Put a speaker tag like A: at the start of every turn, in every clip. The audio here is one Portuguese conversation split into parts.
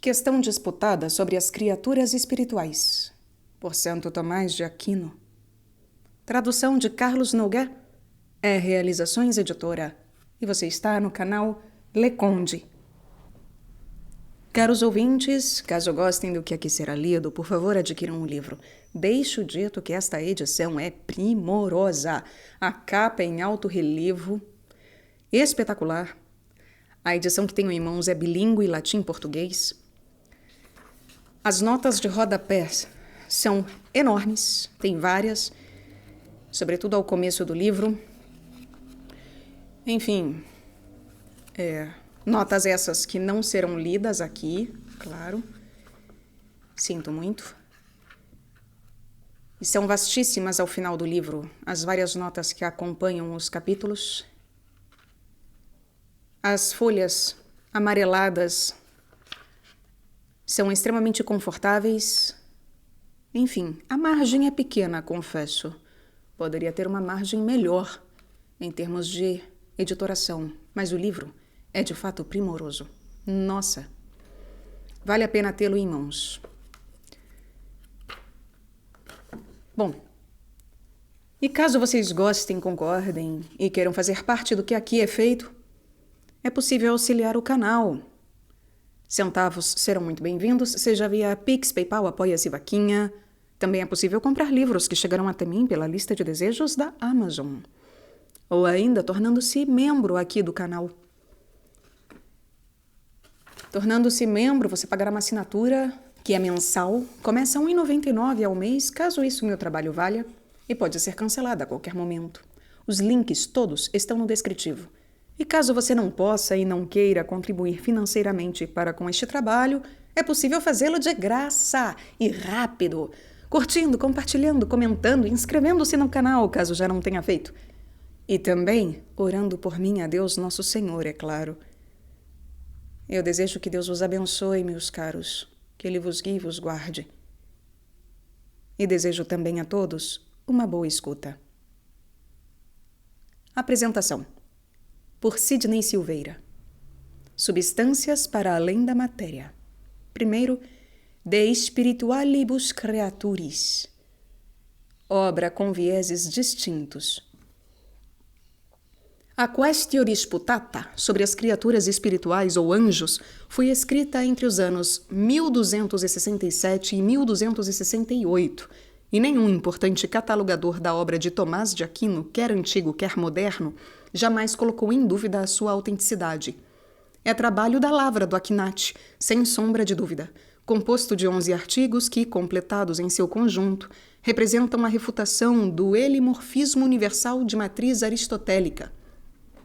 A: Questão disputada sobre as criaturas espirituais, por Santo Tomás de Aquino. Tradução de Carlos Noguet, Realizações Editora. E você está no canal Leconde. Caros ouvintes, caso gostem do que aqui será lido, por favor adquiram o livro. Deixo dito que esta edição é primorosa. A capa é em alto relevo, espetacular. A edição que tenho em mãos é bilíngue latim-português. As notas de rodapé são enormes, tem várias, sobretudo ao começo do livro. Enfim, notas essas que não serão lidas aqui, claro. Sinto muito. E são vastíssimas ao final do livro, as várias notas que acompanham os capítulos. As folhas amareladas são extremamente confortáveis. Enfim, a margem é pequena, confesso. Poderia ter uma margem melhor em termos de editoração, mas o livro é de fato primoroso. Nossa, vale a pena tê-lo em mãos. Bom, e caso vocês gostem, concordem e queiram fazer parte do que aqui é feito, é possível auxiliar o canal. Centavos serão muito bem-vindos, seja via Pix, PayPal, Apoia-se, Vaquinha. Também é possível comprar livros que chegarão até mim pela lista de desejos da Amazon. Ou ainda tornando-se membro aqui do canal. Tornando-se membro, você pagará uma assinatura que é mensal, começa R$ 1,99 ao mês, caso isso meu trabalho valha, e pode ser cancelada a qualquer momento. Os links todos estão no descritivo. E caso você não possa e não queira contribuir financeiramente para com este trabalho, é possível fazê-lo de graça e rápido, curtindo, compartilhando, comentando e inscrevendo-se no canal, caso já não tenha feito. E também orando por mim a Deus Nosso Senhor, é claro. Eu desejo que Deus vos abençoe, meus caros, que Ele vos guie e vos guarde. E desejo também a todos uma boa escuta. Apresentação. Por Sidney Silveira. Substâncias para além da matéria. Primeiro, De Spiritualibus Creaturis. Obra com vieses distintos. A Quaestio Disputata sobre as criaturas espirituais ou anjos foi escrita entre os anos 1267 e 1268, e nenhum importante catalogador da obra de Tomás de Aquino, quer antigo, quer moderno, jamais colocou em dúvida a sua autenticidade. É trabalho da lavra do Aquinate, sem sombra de dúvida, composto de 11 artigos que, completados em seu conjunto, representam a refutação do helimorfismo universal de matriz aristotélica.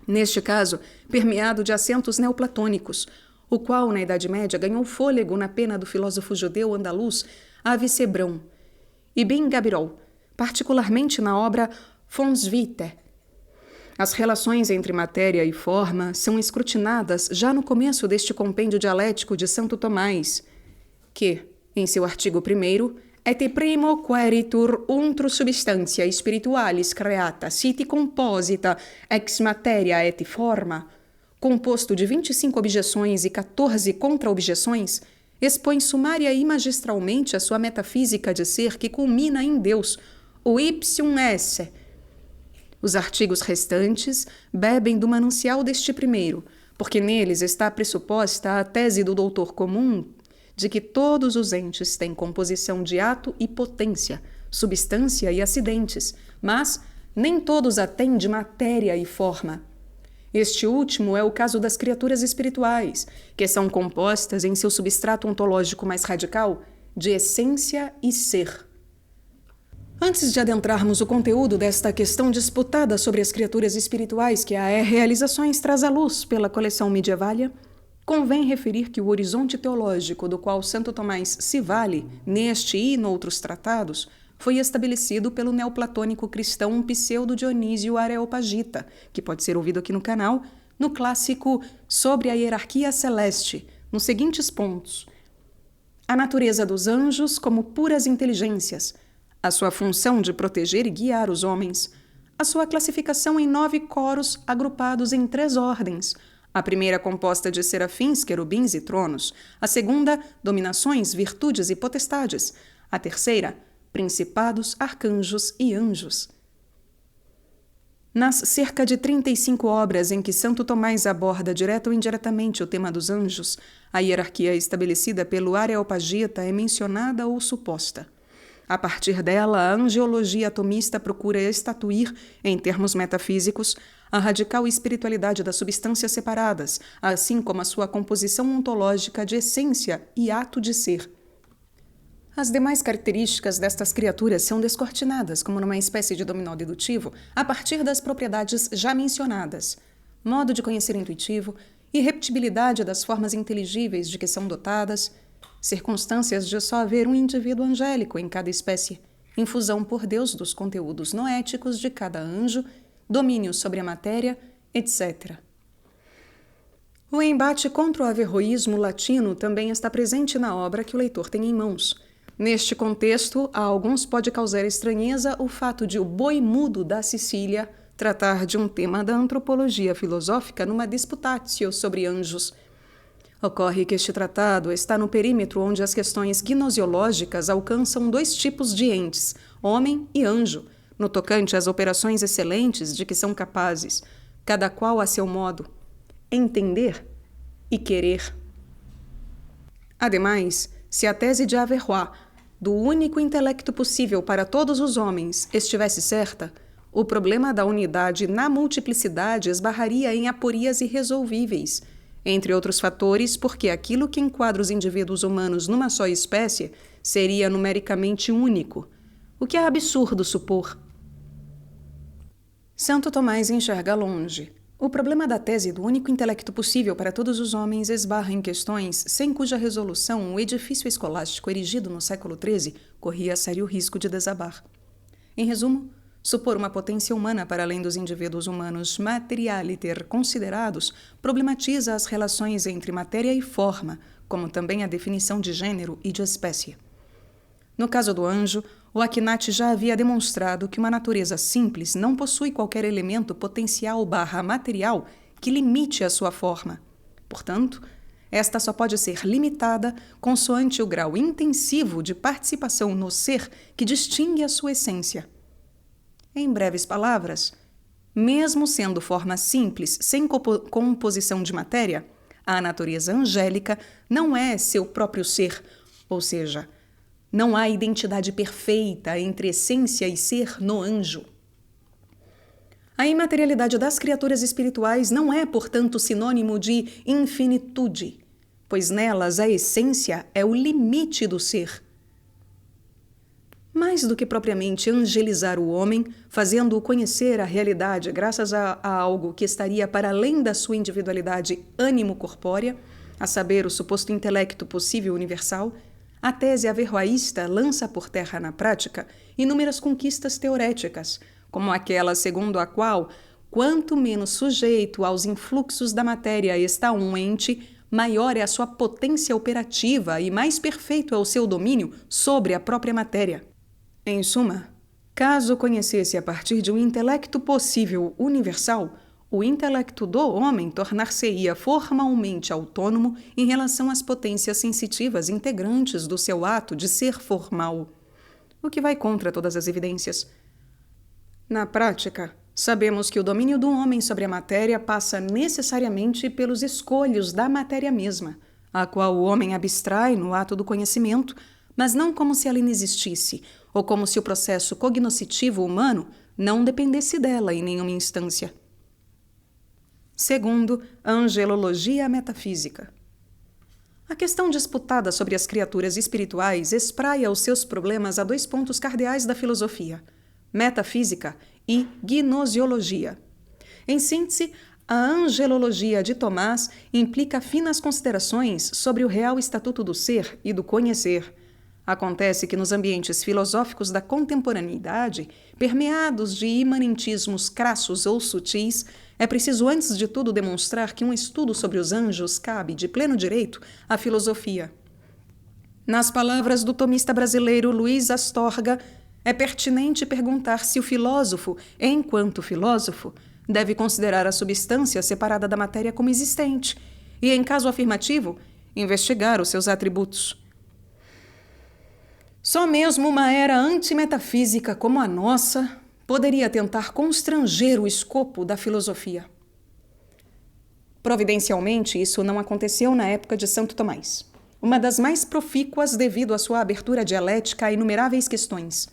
A: Neste caso, permeado de acentos neoplatônicos, o qual, na Idade Média, ganhou fôlego na pena do filósofo judeu andaluz Avicebron, e Ibn Gabirol, particularmente na obra Fons Vitae. As relações entre matéria e forma são escrutinadas já no começo deste compêndio dialético de Santo Tomás, que, em seu artigo 1º, et primo queritur untro substantia spiritualis creata siti composita ex materia et forma, composto de 25 objeções e 14 contra-objeções, expõe sumária e magistralmente a sua metafísica de ser que culmina em Deus, o ipsium esse. Os artigos restantes bebem do manancial deste primeiro, porque neles está pressuposta a tese do doutor comum de que todos os entes têm composição de ato e potência, substância e acidentes, mas nem todos a têm de matéria e forma. Este último é o caso das criaturas espirituais, que são compostas em seu substrato ontológico mais radical de essência e ser. Antes de adentrarmos o conteúdo desta questão disputada sobre as criaturas espirituais que a Realizações traz à luz pela coleção Medievalia, convém referir que o horizonte teológico do qual Santo Tomás se vale, neste e noutros tratados, foi estabelecido pelo neoplatônico cristão Pseudo-Dionísio Areopagita, que pode ser ouvido aqui no canal, no clássico Sobre a Hierarquia Celeste, nos seguintes pontos. A natureza dos anjos como puras inteligências, a sua função de proteger e guiar os homens, a sua classificação em 9 coros agrupados em 3 ordens, A primeira composta de serafins, querubins e tronos. A segunda, dominações, virtudes e potestades. A terceira, principados, arcanjos e anjos. Nas cerca de 35 obras em que Santo Tomás aborda direta ou indiretamente o tema dos anjos, a hierarquia estabelecida pelo Areopagita é mencionada ou suposta. A partir dela, a angeologia atomista procura estatuir, em termos metafísicos, a radical espiritualidade das substâncias separadas, assim como a sua composição ontológica de essência e ato de ser. As demais características destas criaturas são descortinadas, como numa espécie de dominó dedutivo, a partir das propriedades já mencionadas: modo de conhecer intuitivo, irrepetibilidade das formas inteligíveis de que são dotadas, circunstâncias de só haver um indivíduo angélico em cada espécie, infusão por Deus dos conteúdos noéticos de cada anjo, domínio sobre a matéria, etc. O embate contra o averroísmo latino também está presente na obra que o leitor tem em mãos. Neste contexto, a alguns pode causar estranheza o fato de o Boi Mudo da Sicília tratar de um tema da antropologia filosófica numa disputatio sobre anjos. Ocorre que este tratado está no perímetro onde as questões gnosiológicas alcançam dois tipos de entes, homem e anjo, no tocante às operações excelentes de que são capazes, cada qual a seu modo, entender e querer. Ademais, se a tese de Averroes, do único intelecto possível para todos os homens, estivesse certa, o problema da unidade na multiplicidade esbarraria em aporias irresolvíveis, entre outros fatores, porque aquilo que enquadra os indivíduos humanos numa só espécie seria numericamente único, o que é absurdo supor. Santo Tomás enxerga longe. O problema da tese do único intelecto possível para todos os homens esbarra em questões sem cuja resolução o edifício escolástico erigido no século XIII corria sério risco de desabar. Em resumo, supor uma potência humana para além dos indivíduos humanos materialiter considerados problematiza as relações entre matéria e forma, como também a definição de gênero e de espécie. No caso do anjo, o Akinati já havia demonstrado que uma natureza simples não possui qualquer elemento potencial/material que limite a sua forma. Portanto, esta só pode ser limitada consoante o grau intensivo de participação no ser que distingue a sua essência. Em breves palavras, mesmo sendo forma simples, sem composição de matéria, a natureza angélica não é seu próprio ser, ou seja, não há identidade perfeita entre essência e ser no anjo. A imaterialidade das criaturas espirituais não é, portanto, sinônimo de infinitude, pois nelas a essência é o limite do ser. Mais do que propriamente angelizar o homem, fazendo-o conhecer a realidade graças a algo que estaria para além da sua individualidade ânimo-corpórea, a saber, o suposto intelecto possível universal, a tese averroísta lança por terra na prática inúmeras conquistas teoréticas, como aquela segundo a qual, quanto menos sujeito aos influxos da matéria está um ente, maior é a sua potência operativa e mais perfeito é o seu domínio sobre a própria matéria. Em suma, caso conhecesse a partir de um intelecto possível universal, o intelecto do homem tornar-se-ia formalmente autônomo em relação às potências sensitivas integrantes do seu ato de ser formal, o que vai contra todas as evidências. Na prática, sabemos que o domínio do homem sobre a matéria passa necessariamente pelos escolhos da matéria mesma, a qual o homem abstrai no ato do conhecimento, mas não como se ela inexistisse, ou como se o processo cognoscitivo humano não dependesse dela em nenhuma instância. Segundo, a angelologia metafísica. A questão disputada sobre as criaturas espirituais espraia os seus problemas a dois pontos cardeais da filosofia: metafísica e gnosiologia. Em síntese, a angelologia de Tomás implica finas considerações sobre o real estatuto do ser e do conhecer. Acontece que nos ambientes filosóficos da contemporaneidade, permeados de imanentismos crassos ou sutis, é preciso antes de tudo demonstrar que um estudo sobre os anjos cabe de pleno direito à filosofia. Nas palavras do tomista brasileiro Luiz Astorga, é pertinente perguntar se o filósofo, enquanto filósofo, deve considerar a substância separada da matéria como existente e, em caso afirmativo, investigar os seus atributos. Só mesmo uma era antimetafísica como a nossa poderia tentar constranger o escopo da filosofia. Providencialmente, isso não aconteceu na época de Santo Tomás, uma das mais profícuas devido à sua abertura dialética a inumeráveis questões.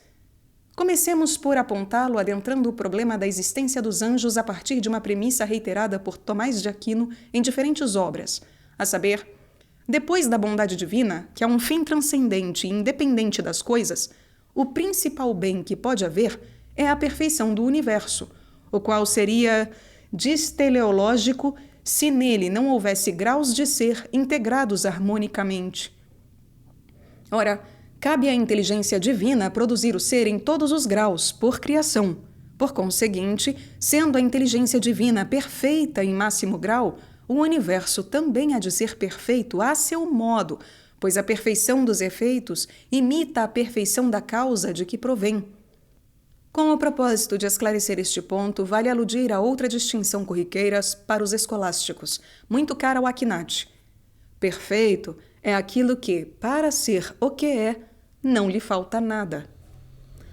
A: Comecemos por apontá-lo adentrando o problema da existência dos anjos a partir de uma premissa reiterada por Tomás de Aquino em diferentes obras, a saber, depois da bondade divina, que é um fim transcendente e independente das coisas, o principal bem que pode haver é a perfeição do universo, o qual seria disteleológico se nele não houvesse graus de ser integrados harmonicamente. Ora, cabe à inteligência divina produzir o ser em todos os graus, por criação. Por conseguinte, sendo a inteligência divina perfeita em máximo grau, o universo também há de ser perfeito a seu modo, pois a perfeição dos efeitos imita a perfeição da causa de que provém. Com o propósito de esclarecer este ponto, vale aludir a outra distinção corriqueira para os escolásticos, muito cara ao Akinati. Perfeito é aquilo que, para ser o que é, não lhe falta nada.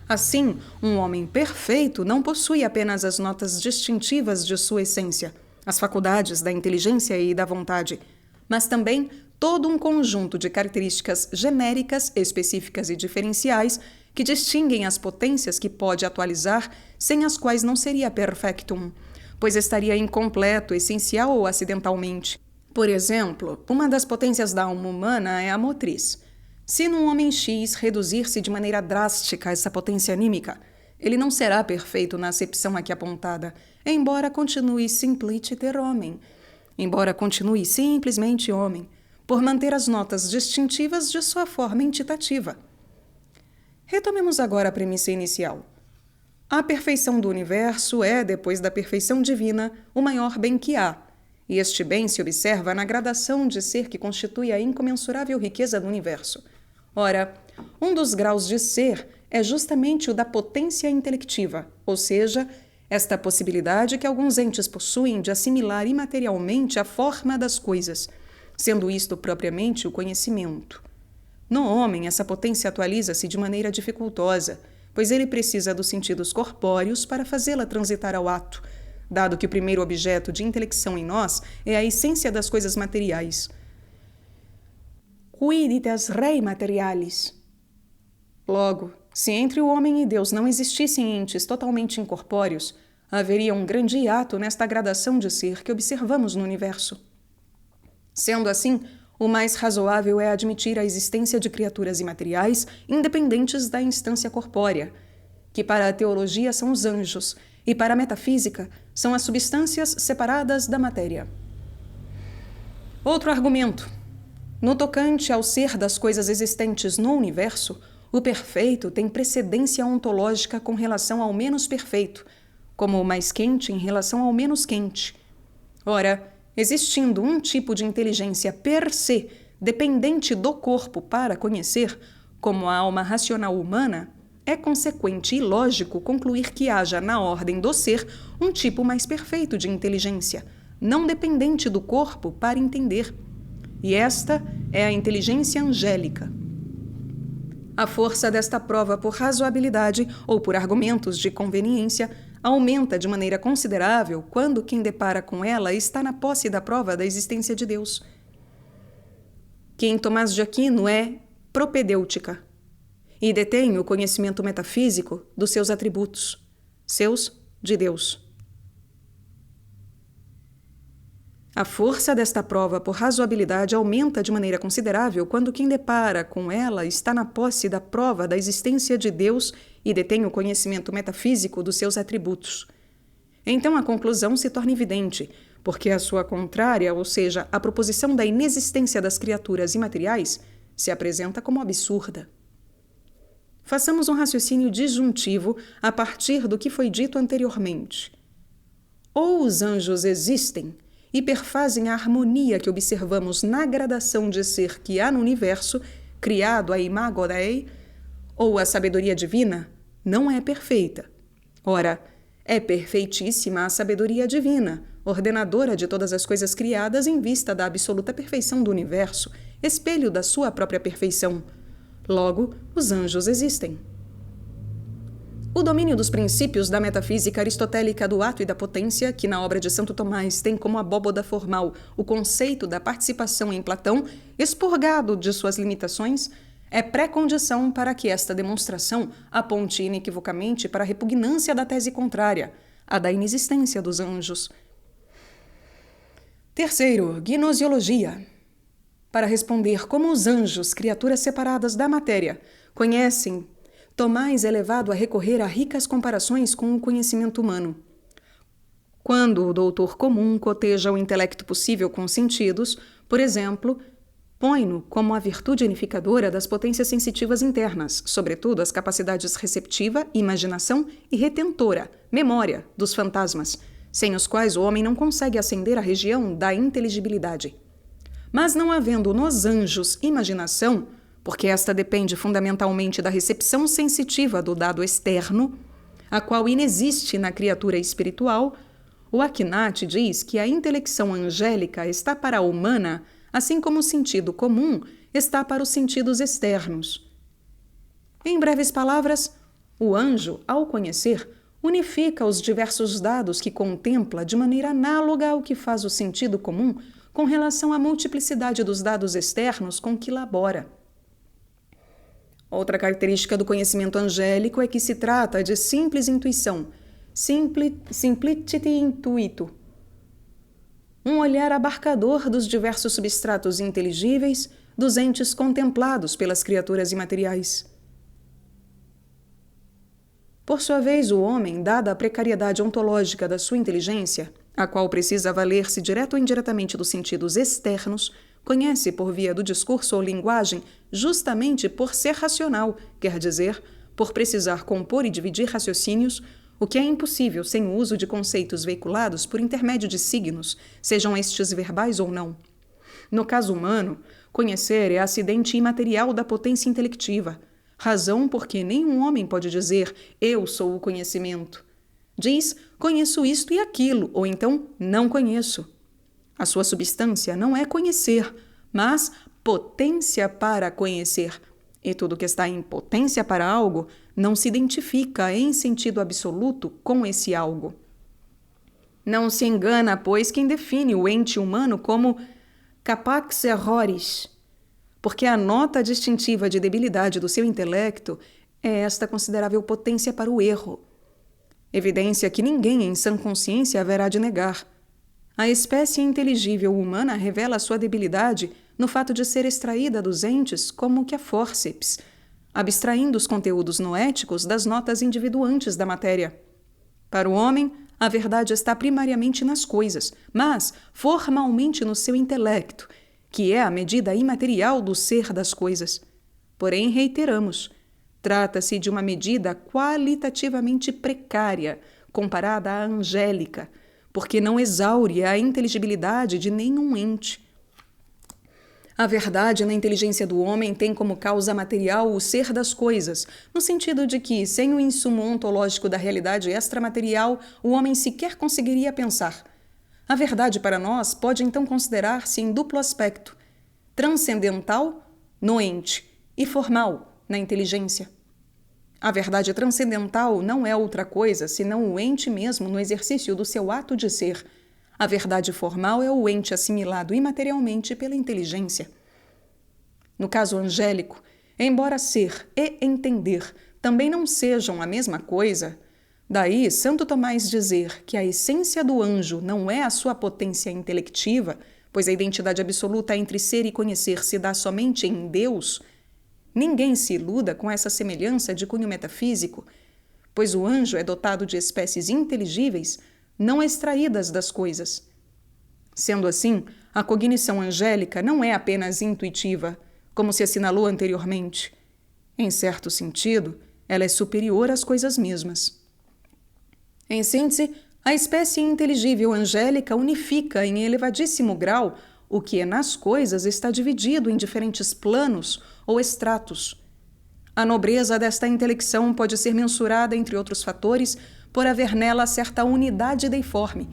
A: Assim, um homem perfeito não possui apenas as notas distintivas de sua essência, as faculdades da inteligência e da vontade, mas também todo um conjunto de características genéricas, específicas e diferenciais que distinguem as potências que pode atualizar, sem as quais não seria perfectum, pois estaria incompleto, essencial ou acidentalmente. Por exemplo, uma das potências da alma humana é a motriz. Se num homem X reduzir-se de maneira drástica essa potência anímica, ele não será perfeito na acepção aqui apontada, embora continue simpliciter homem, embora continue simplesmente homem, por manter as notas distintivas de sua forma entitativa. Retomemos agora a premissa inicial. A perfeição do universo é, depois da perfeição divina, o maior bem que há, e este bem se observa na gradação de ser que constitui a incomensurável riqueza do universo. Ora, um dos graus de ser é justamente o da potência intelectiva, ou seja, esta possibilidade que alguns entes possuem de assimilar imaterialmente a forma das coisas, sendo isto propriamente o conhecimento. No homem, essa potência atualiza-se de maneira dificultosa, pois ele precisa dos sentidos corpóreos para fazê-la transitar ao ato, dado que o primeiro objeto de intelecção em nós é a essência das coisas materiais. Quiritas rei materialis. Logo, se entre o homem e Deus não existissem entes totalmente incorpóreos, haveria um grande hiato nesta gradação de ser que observamos no universo. Sendo assim, o mais razoável é admitir a existência de criaturas imateriais independentes da instância corpórea, que para a teologia são os anjos e para a metafísica são as substâncias separadas da matéria. Outro argumento. No tocante ao ser das coisas existentes no universo, o perfeito tem precedência ontológica com relação ao menos perfeito, como o mais quente em relação ao menos quente. Ora, existindo um tipo de inteligência per se, dependente do corpo para conhecer, como a alma racional humana, é consequente e lógico concluir que haja na ordem do ser um tipo mais perfeito de inteligência, não dependente do corpo para entender. E esta é a inteligência angélica. A força desta prova por razoabilidade ou por argumentos de conveniência aumenta de maneira considerável quando quem depara com ela está na posse da prova da existência de Deus. Que em Tomás de Aquino é propedêutica e detém o conhecimento metafísico dos seus atributos, seus de Deus. A força desta prova por razoabilidade aumenta de maneira considerável quando quem depara com ela está na posse da prova da existência de Deus e detém o conhecimento metafísico dos seus atributos. Então a conclusão se torna evidente, porque a sua contrária, ou seja, a proposição da inexistência das criaturas imateriais, se apresenta como absurda. Façamos um raciocínio disjuntivo a partir do que foi dito anteriormente. Ou os anjos existem e perfazem a harmonia que observamos na gradação de ser que há no universo, criado a imago Dei, ou a sabedoria divina, não é perfeita. Ora, É perfeitíssima a sabedoria divina, ordenadora de todas as coisas criadas em vista da absoluta perfeição do universo, espelho da sua própria perfeição. Logo, os anjos existem. O domínio dos princípios da metafísica aristotélica do ato e da potência, que na obra de Santo Tomás tem como abóboda formal o conceito da participação em Platão, expurgado de suas limitações, é pré-condição para que esta demonstração aponte inequivocamente para a repugnância da tese contrária, a da inexistência dos anjos. Terceiro, gnosiologia. Para responder como os anjos, criaturas separadas da matéria, conhecem, Tomás é levado a recorrer a ricas comparações com o conhecimento humano. Quando o doutor comum coteja o intelecto possível com os sentidos, por exemplo, põe-no como a virtude unificadora das potências sensitivas internas, sobretudo as capacidades receptiva, imaginação e retentora, memória, dos fantasmas, sem os quais o homem não consegue ascender à região da inteligibilidade. Mas não havendo nos anjos imaginação, porque esta depende fundamentalmente da recepção sensitiva do dado externo, a qual inexiste na criatura espiritual, o Akinati diz que a intelecção angélica está para a humana, assim como o sentido comum está para os sentidos externos. Em breves palavras, o anjo, ao conhecer, unifica os diversos dados que contempla de maneira análoga ao que faz o sentido comum com relação à multiplicidade dos dados externos com que labora. Outra característica do conhecimento angélico é que se trata de simples intuição, simplicity intuito, um olhar abarcador dos diversos substratos inteligíveis dos entes contemplados pelas criaturas imateriais. Por sua vez, o homem, dada a precariedade ontológica da sua inteligência, a qual precisa valer-se direto ou indiretamente dos sentidos externos, conhece por via do discurso ou linguagem justamente por ser racional, quer dizer, por precisar compor e dividir raciocínios, o que é impossível sem o uso de conceitos veiculados por intermédio de signos, sejam estes verbais ou não. No caso humano, conhecer é acidente imaterial da potência intelectiva, razão porque nenhum homem pode dizer «eu sou o conhecimento». Diz «conheço isto e aquilo», ou então «não conheço». A sua substância não é conhecer, mas potência para conhecer. E tudo que está em potência para algo não se identifica em sentido absoluto com esse algo. Não se engana, pois, quem define o ente humano como capax erroris, porque a nota distintiva de debilidade do seu intelecto é esta considerável potência para o erro. Evidência que ninguém em sã consciência haverá de negar. A espécie inteligível humana revela sua debilidade no fato de ser extraída dos entes como que a fórceps, abstraindo os conteúdos noéticos das notas individuantes da matéria. Para o homem, a verdade está primariamente nas coisas, mas formalmente no seu intelecto, que é a medida imaterial do ser das coisas. Porém, reiteramos, trata-se de uma medida qualitativamente precária, comparada à angélica, porque não exaure a inteligibilidade de nenhum ente. A verdade na inteligência do homem tem como causa material o ser das coisas, no sentido de que, sem o insumo ontológico da realidade extramaterial, o homem sequer conseguiria pensar. A verdade para nós pode então considerar-se em duplo aspecto, transcendental no ente e formal na inteligência. A verdade transcendental não é outra coisa senão o ente mesmo no exercício do seu ato de ser. A verdade formal é o ente assimilado imaterialmente pela inteligência. No caso angélico, embora ser e entender também não sejam a mesma coisa, daí Santo Tomás dizer que a essência do anjo não é a sua potência intelectiva, pois a identidade absoluta entre ser e conhecer se dá somente em Deus. Ninguém se iluda com essa semelhança de cunho metafísico, pois o anjo é dotado de espécies inteligíveis, não extraídas das coisas. Sendo assim, a cognição angélica não é apenas intuitiva, como se assinalou anteriormente. Em certo sentido, ela é superior às coisas mesmas. Em síntese, a espécie inteligível angélica unifica em elevadíssimo grau o que é nas coisas está dividido em diferentes planos ou estratos. A nobreza desta intelecção pode ser mensurada, entre outros fatores, por haver nela certa unidade deiforme,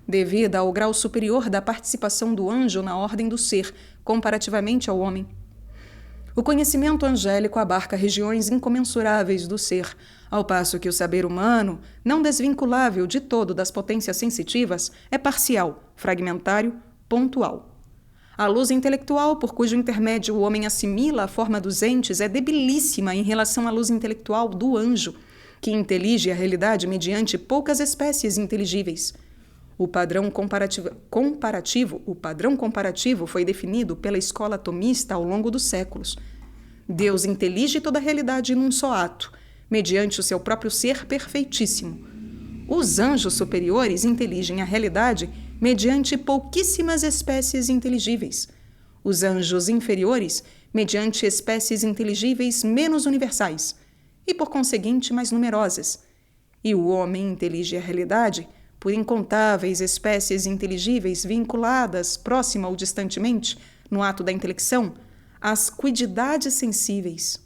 A: devida ao grau superior da participação do anjo na ordem do ser, comparativamente ao homem. O conhecimento angélico abarca regiões incomensuráveis do ser, ao passo que o saber humano, não desvinculável de todo das potências sensitivas, é parcial, fragmentário, pontual. A luz intelectual, por cujo intermédio o homem assimila a forma dos entes, é debilíssima em relação à luz intelectual do anjo, que intelige a realidade mediante poucas espécies inteligíveis. O padrão comparativo foi definido pela escola atomista ao longo dos séculos. Deus intelige toda a realidade num só ato, mediante o seu próprio ser perfeitíssimo. Os anjos superiores inteligem a realidade mediante pouquíssimas espécies inteligíveis. Os anjos inferiores, mediante espécies inteligíveis menos universais e, por conseguinte, mais numerosas. E o homem intelige a realidade por incontáveis espécies inteligíveis vinculadas, próxima ou distantemente, no ato da intelecção, às cuididades sensíveis.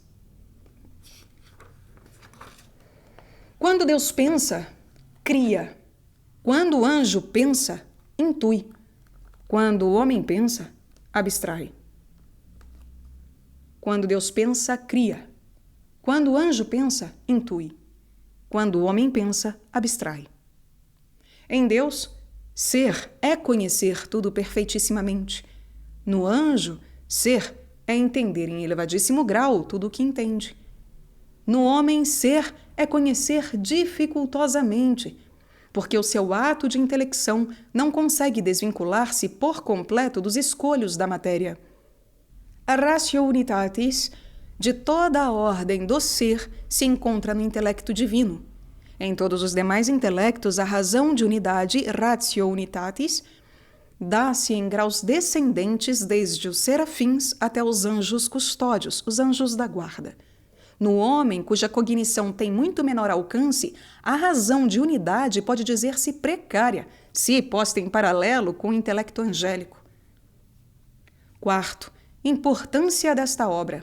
A: Quando Deus pensa, cria. Quando o anjo pensa, intui. Quando o homem pensa, abstrai. Quando Deus pensa, cria. Quando o anjo pensa, intui. Quando o homem pensa, abstrai. Em Deus, ser é conhecer tudo perfeitissimamente. No anjo, ser é entender em elevadíssimo grau tudo o que entende. No homem, ser é conhecer dificultosamente, porque o seu ato de intelecção não consegue desvincular-se por completo dos escolhos da matéria. A ratio unitatis de toda a ordem do ser se encontra no intelecto divino. Em todos os demais intelectos, a razão de unidade, ratio unitatis, dá-se em graus descendentes desde os serafins até os anjos custódios, os anjos da guarda. No homem, cuja cognição tem muito menor alcance, a razão de unidade pode dizer-se precária, se posta em paralelo com o intelecto angélico. Quarto, importância desta obra.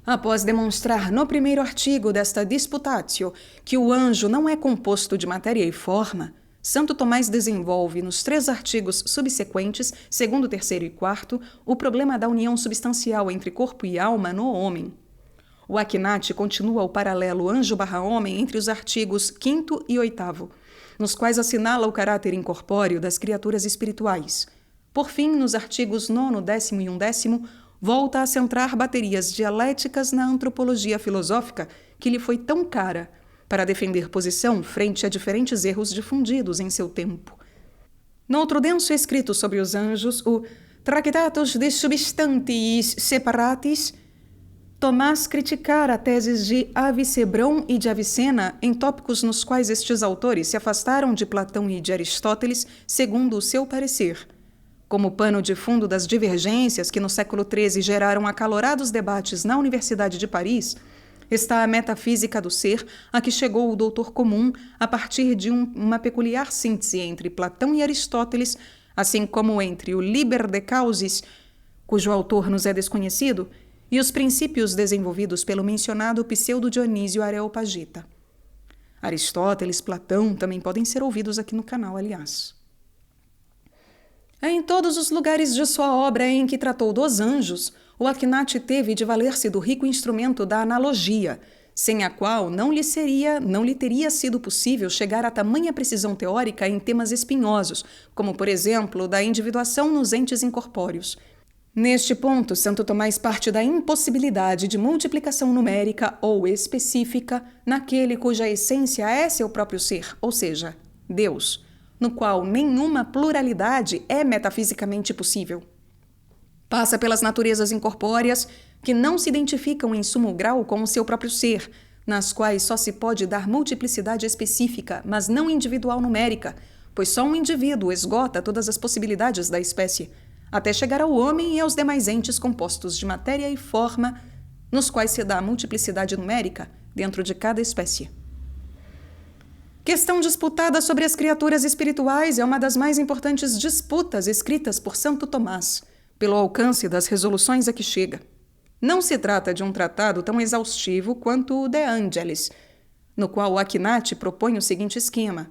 A: Após demonstrar no primeiro artigo desta Disputatio que o anjo não é composto de matéria e forma, Santo Tomás desenvolve nos 3 artigos subsequentes, segundo, terceiro e quarto, o problema da união substancial entre corpo e alma no homem. O Akinati continua o paralelo anjo/homem entre os artigos 5º e 8º, nos quais assinala o caráter incorpóreo das criaturas espirituais. Por fim, nos artigos 9º, 10º e 11º, volta a centrar baterias dialéticas na antropologia filosófica que lhe foi tão cara, para defender posição frente a diferentes erros difundidos em seu tempo. Noutro denso escrito sobre os anjos, o Tractatus de Substantiis Separatis, Tomás criticara teses de Avicebron e de Avicena em tópicos nos quais estes autores se afastaram de Platão e de Aristóteles, segundo o seu parecer. Como pano de fundo das divergências que no século XIII geraram acalorados debates na Universidade de Paris, está a metafísica do ser, a que chegou o doutor comum a partir de uma peculiar síntese entre Platão e Aristóteles, assim como entre o Liber de Causis, cujo autor nos é desconhecido, e os princípios desenvolvidos pelo mencionado Pseudo-Dionísio Areopagita. Aristóteles, Platão também podem ser ouvidos aqui no canal, aliás. Em todos os lugares de sua obra em que tratou dos anjos, o Akinati teve de valer-se do rico instrumento da analogia, sem a qual não lhe teria sido possível chegar a tamanha precisão teórica em temas espinhosos, como, por exemplo, da individuação nos entes incorpóreos. Neste ponto, Santo Tomás parte da impossibilidade de multiplicação numérica ou específica naquele cuja essência é seu próprio ser, ou seja, Deus, no qual nenhuma pluralidade é metafisicamente possível. Passa pelas naturezas incorpóreas que não se identificam em sumo grau com o seu próprio ser, nas quais só se pode dar multiplicidade específica, mas não individual numérica, pois só um indivíduo esgota todas as possibilidades da espécie, até chegar ao homem e aos demais entes compostos de matéria e forma, nos quais se dá a multiplicidade numérica dentro de cada espécie. Questão disputada sobre as criaturas espirituais é uma das mais importantes disputas escritas por Santo Tomás, pelo alcance das resoluções a que chega. Não se trata de um tratado tão exaustivo quanto o De Angelis. no qual o Akhenaten propõe o seguinte esquema.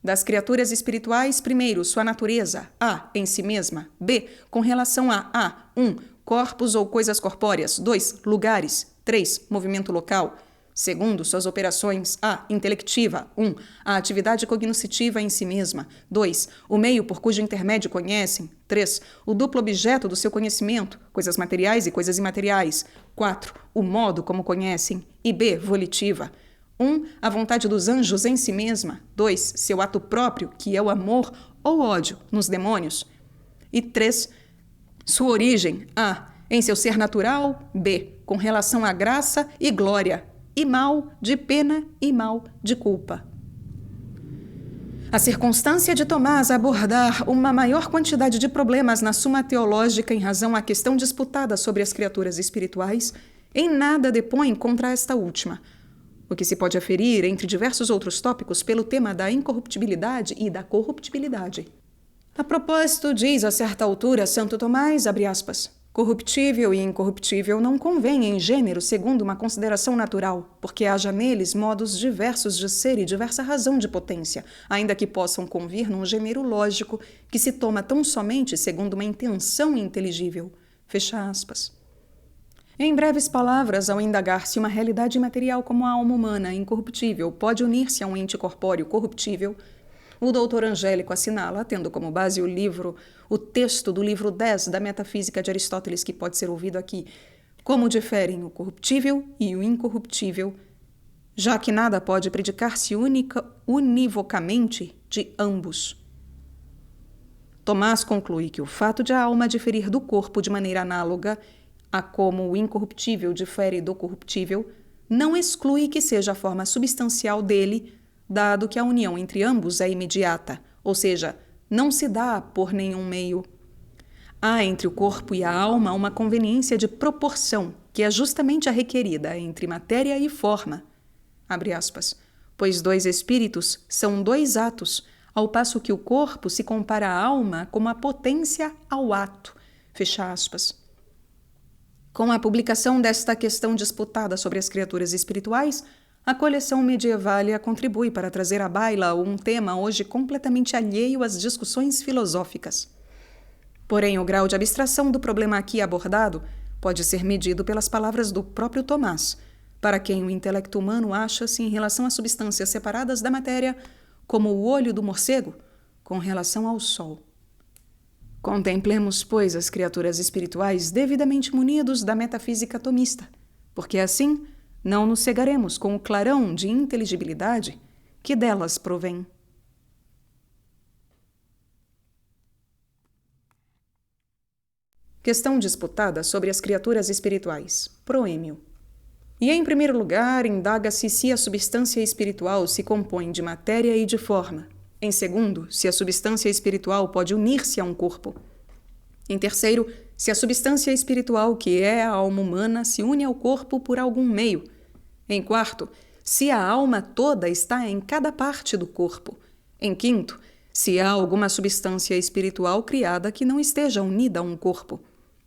A: Das criaturas espirituais, primeiro, sua natureza, A, em si mesma, B, com relação a 1, corpos ou coisas corpóreas, 2, lugares, 3, movimento local, segundo, suas operações, A, intelectiva, 1, a atividade cognoscitiva em si mesma, 2, o meio por cujo intermédio conhecem, 3, o duplo objeto do seu conhecimento, coisas materiais e coisas imateriais, 4, o modo como conhecem, e B, volitiva, 1, a vontade dos anjos em si mesma, 2, seu ato próprio, que é o amor ou ódio nos demônios, e 3, sua origem, A, em seu ser natural, B, com relação à graça e glória, e mal de pena e mal de culpa. A circunstância de Tomás abordar uma maior quantidade de problemas na Suma Teológica em razão à questão disputada sobre as criaturas espirituais, em nada depõe contra esta última, o que se pode aferir entre diversos outros tópicos pelo tema da incorruptibilidade e da corruptibilidade. A propósito, diz a certa altura Santo Tomás, abre aspas, corruptível e incorruptível não convém em gênero segundo uma consideração natural, porque haja neles modos diversos de ser e diversa razão de potência, ainda que possam convir num gênero lógico que se toma tão somente segundo uma intenção inteligível. Fecha aspas. Em breves palavras, ao indagar se uma realidade imaterial como a alma humana, incorruptível, pode unir-se a um ente corpóreo corruptível, o doutor Angélico assinala, tendo como base o texto do livro 10 da Metafísica de Aristóteles, que pode ser ouvido aqui, como diferem o corruptível e o incorruptível, já que nada pode predicar-se univocamente de ambos. Tomás conclui que o fato de a alma diferir do corpo de maneira análoga a como o incorruptível difere do corruptível, não exclui que seja a forma substancial dele, dado que a união entre ambos é imediata, ou seja, não se dá por nenhum meio. Há entre o corpo e a alma uma conveniência de proporção, que é justamente a requerida entre matéria e forma. Abre aspas. Pois dois espíritos são dois atos, ao passo que o corpo se compara à alma como a potência ao ato. Fecha aspas. Com a publicação desta questão disputada sobre as criaturas espirituais, a coleção Medievalia contribui para trazer à baila um tema hoje completamente alheio às discussões filosóficas. Porém, o grau de abstração do problema aqui abordado pode ser medido pelas palavras do próprio Tomás, para quem o intelecto humano acha-se em relação às substâncias separadas da matéria como o olho do morcego com relação ao sol. Contemplemos, pois, as criaturas espirituais devidamente munidos da metafísica tomista, porque assim não nos cegaremos com o clarão de inteligibilidade que delas provém. Questão disputada sobre as criaturas espirituais. Proêmio. E, em primeiro lugar, indaga-se se a substância espiritual se compõe de matéria e de forma. Em segundo, se a substância espiritual pode unir-se a um corpo. Em terceiro, se a substância espiritual, que é a alma humana, se une ao corpo por algum meio. Em quarto, se a alma toda está em cada parte do corpo. Em quinto, se há alguma substância espiritual criada que não esteja unida a um corpo.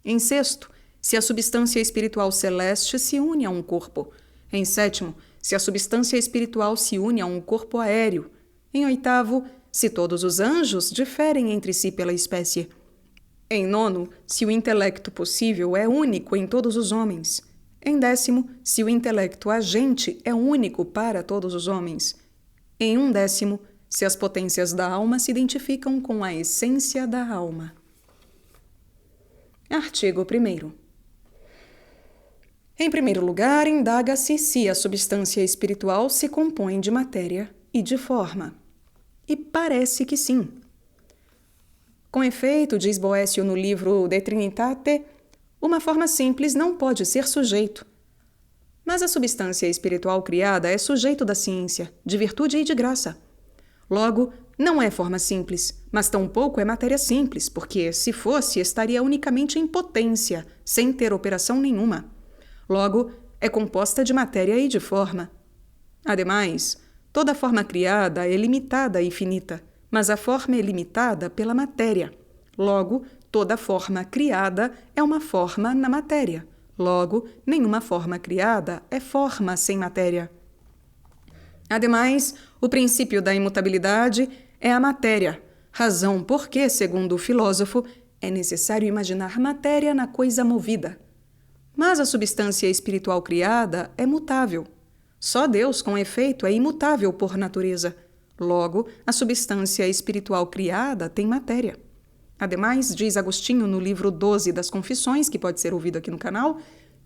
A: Em sexto, se a substância espiritual celeste se une a um corpo. Em sétimo, se a substância espiritual se une a um corpo aéreo. Em oitavo, se todos os anjos diferem entre si pela espécie. Em nono, se o intelecto possível é único em todos os homens. Em décimo, se o intelecto agente é único para todos os homens. Em undécimo, se as potências da alma se identificam com a essência da alma. Artigo 1º. Em primeiro lugar, indaga-se se a substância espiritual se compõe de matéria e de forma. E parece que sim. Com efeito, diz Boécio no livro De Trinitate, uma forma simples não pode ser sujeito. Mas a substância espiritual criada é sujeito da ciência, de virtude e de graça. Logo, não é forma simples, mas tampouco é matéria simples, porque, se fosse, estaria unicamente em potência, sem ter operação nenhuma. Logo, é composta de matéria e de forma. Ademais, toda forma criada é limitada e finita, mas a forma é limitada pela matéria. Logo, toda forma criada é uma forma na matéria. Logo, nenhuma forma criada é forma sem matéria. Ademais, o princípio da imutabilidade é a matéria, razão por que, segundo o filósofo, é necessário imaginar matéria na coisa movida. Mas a substância espiritual criada é mutável. Só Deus, com efeito, é imutável por natureza. Logo, a substância espiritual criada tem matéria. Ademais, diz Agostinho no livro 12 das Confissões, que pode ser ouvido aqui no canal,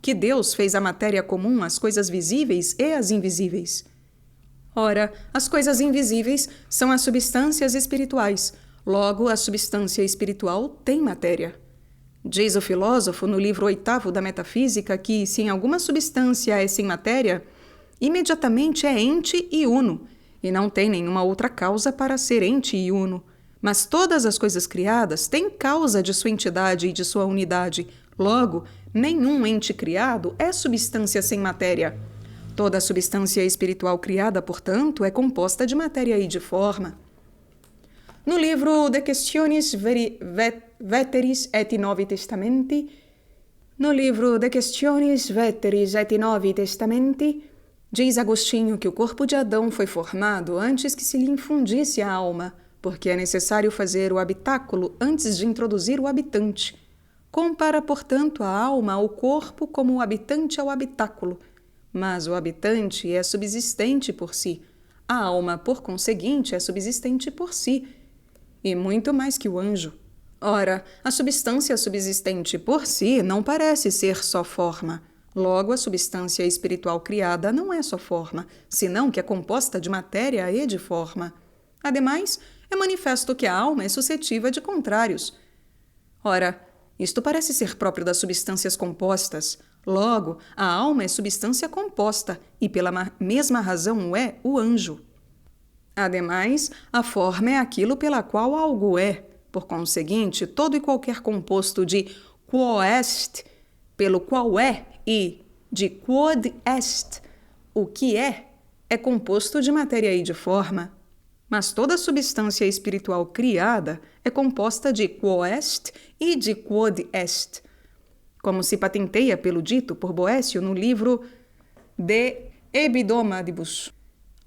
A: que Deus fez a matéria comum às coisas visíveis e às invisíveis. Ora, as coisas invisíveis são as substâncias espirituais. Logo, a substância espiritual tem matéria. Diz o filósofo no livro 8º da Metafísica que, se em alguma substância é sem matéria, imediatamente é ente e uno, e não tem nenhuma outra causa para ser ente e uno. Mas todas as coisas criadas têm causa de sua entidade e de sua unidade. Logo, nenhum ente criado é substância sem matéria. Toda a substância espiritual criada, portanto, é composta de matéria e de forma. No livro De Questionis Veteris et Novi Testamenti, diz Agostinho que o corpo de Adão foi formado antes que se lhe infundisse a alma, porque é necessário fazer o habitáculo antes de introduzir o habitante. Compara, portanto, a alma ao corpo como o habitante ao habitáculo. Mas o habitante é subsistente por si. A alma, por conseguinte, é subsistente por si. E muito mais que o anjo. Ora, a substância subsistente por si não parece ser só forma. Logo, a substância espiritual criada não é só forma, senão que é composta de matéria e de forma. Ademais, é manifesto que a alma é suscetível de contrários. Ora, isto parece ser próprio das substâncias compostas. Logo, a alma é substância composta e, pela mesma razão, é o anjo. Ademais, a forma é aquilo pela qual algo é. Por conseguinte, todo e qualquer composto de quo est, pelo qual é, e de quod est, o que é composto de matéria e de forma. Mas toda substância espiritual criada é composta de quo est e de quod est, como se patenteia pelo dito por Boécio no livro De Hebdomadibus.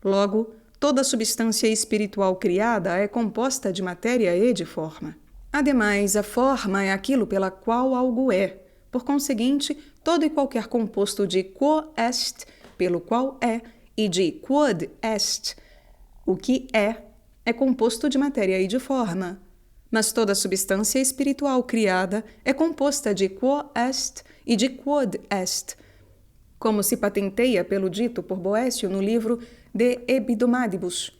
A: Logo, toda substância espiritual criada é composta de matéria e de forma. Ademais, a forma é aquilo pela qual algo é. Por conseguinte, todo e qualquer composto de quo est, pelo qual é, e de quod est, o que é composto de matéria e de forma. Mas toda substância espiritual criada é composta de quo est e de quod est, como se patenteia pelo dito por Boécio no livro De Hebdomadibus.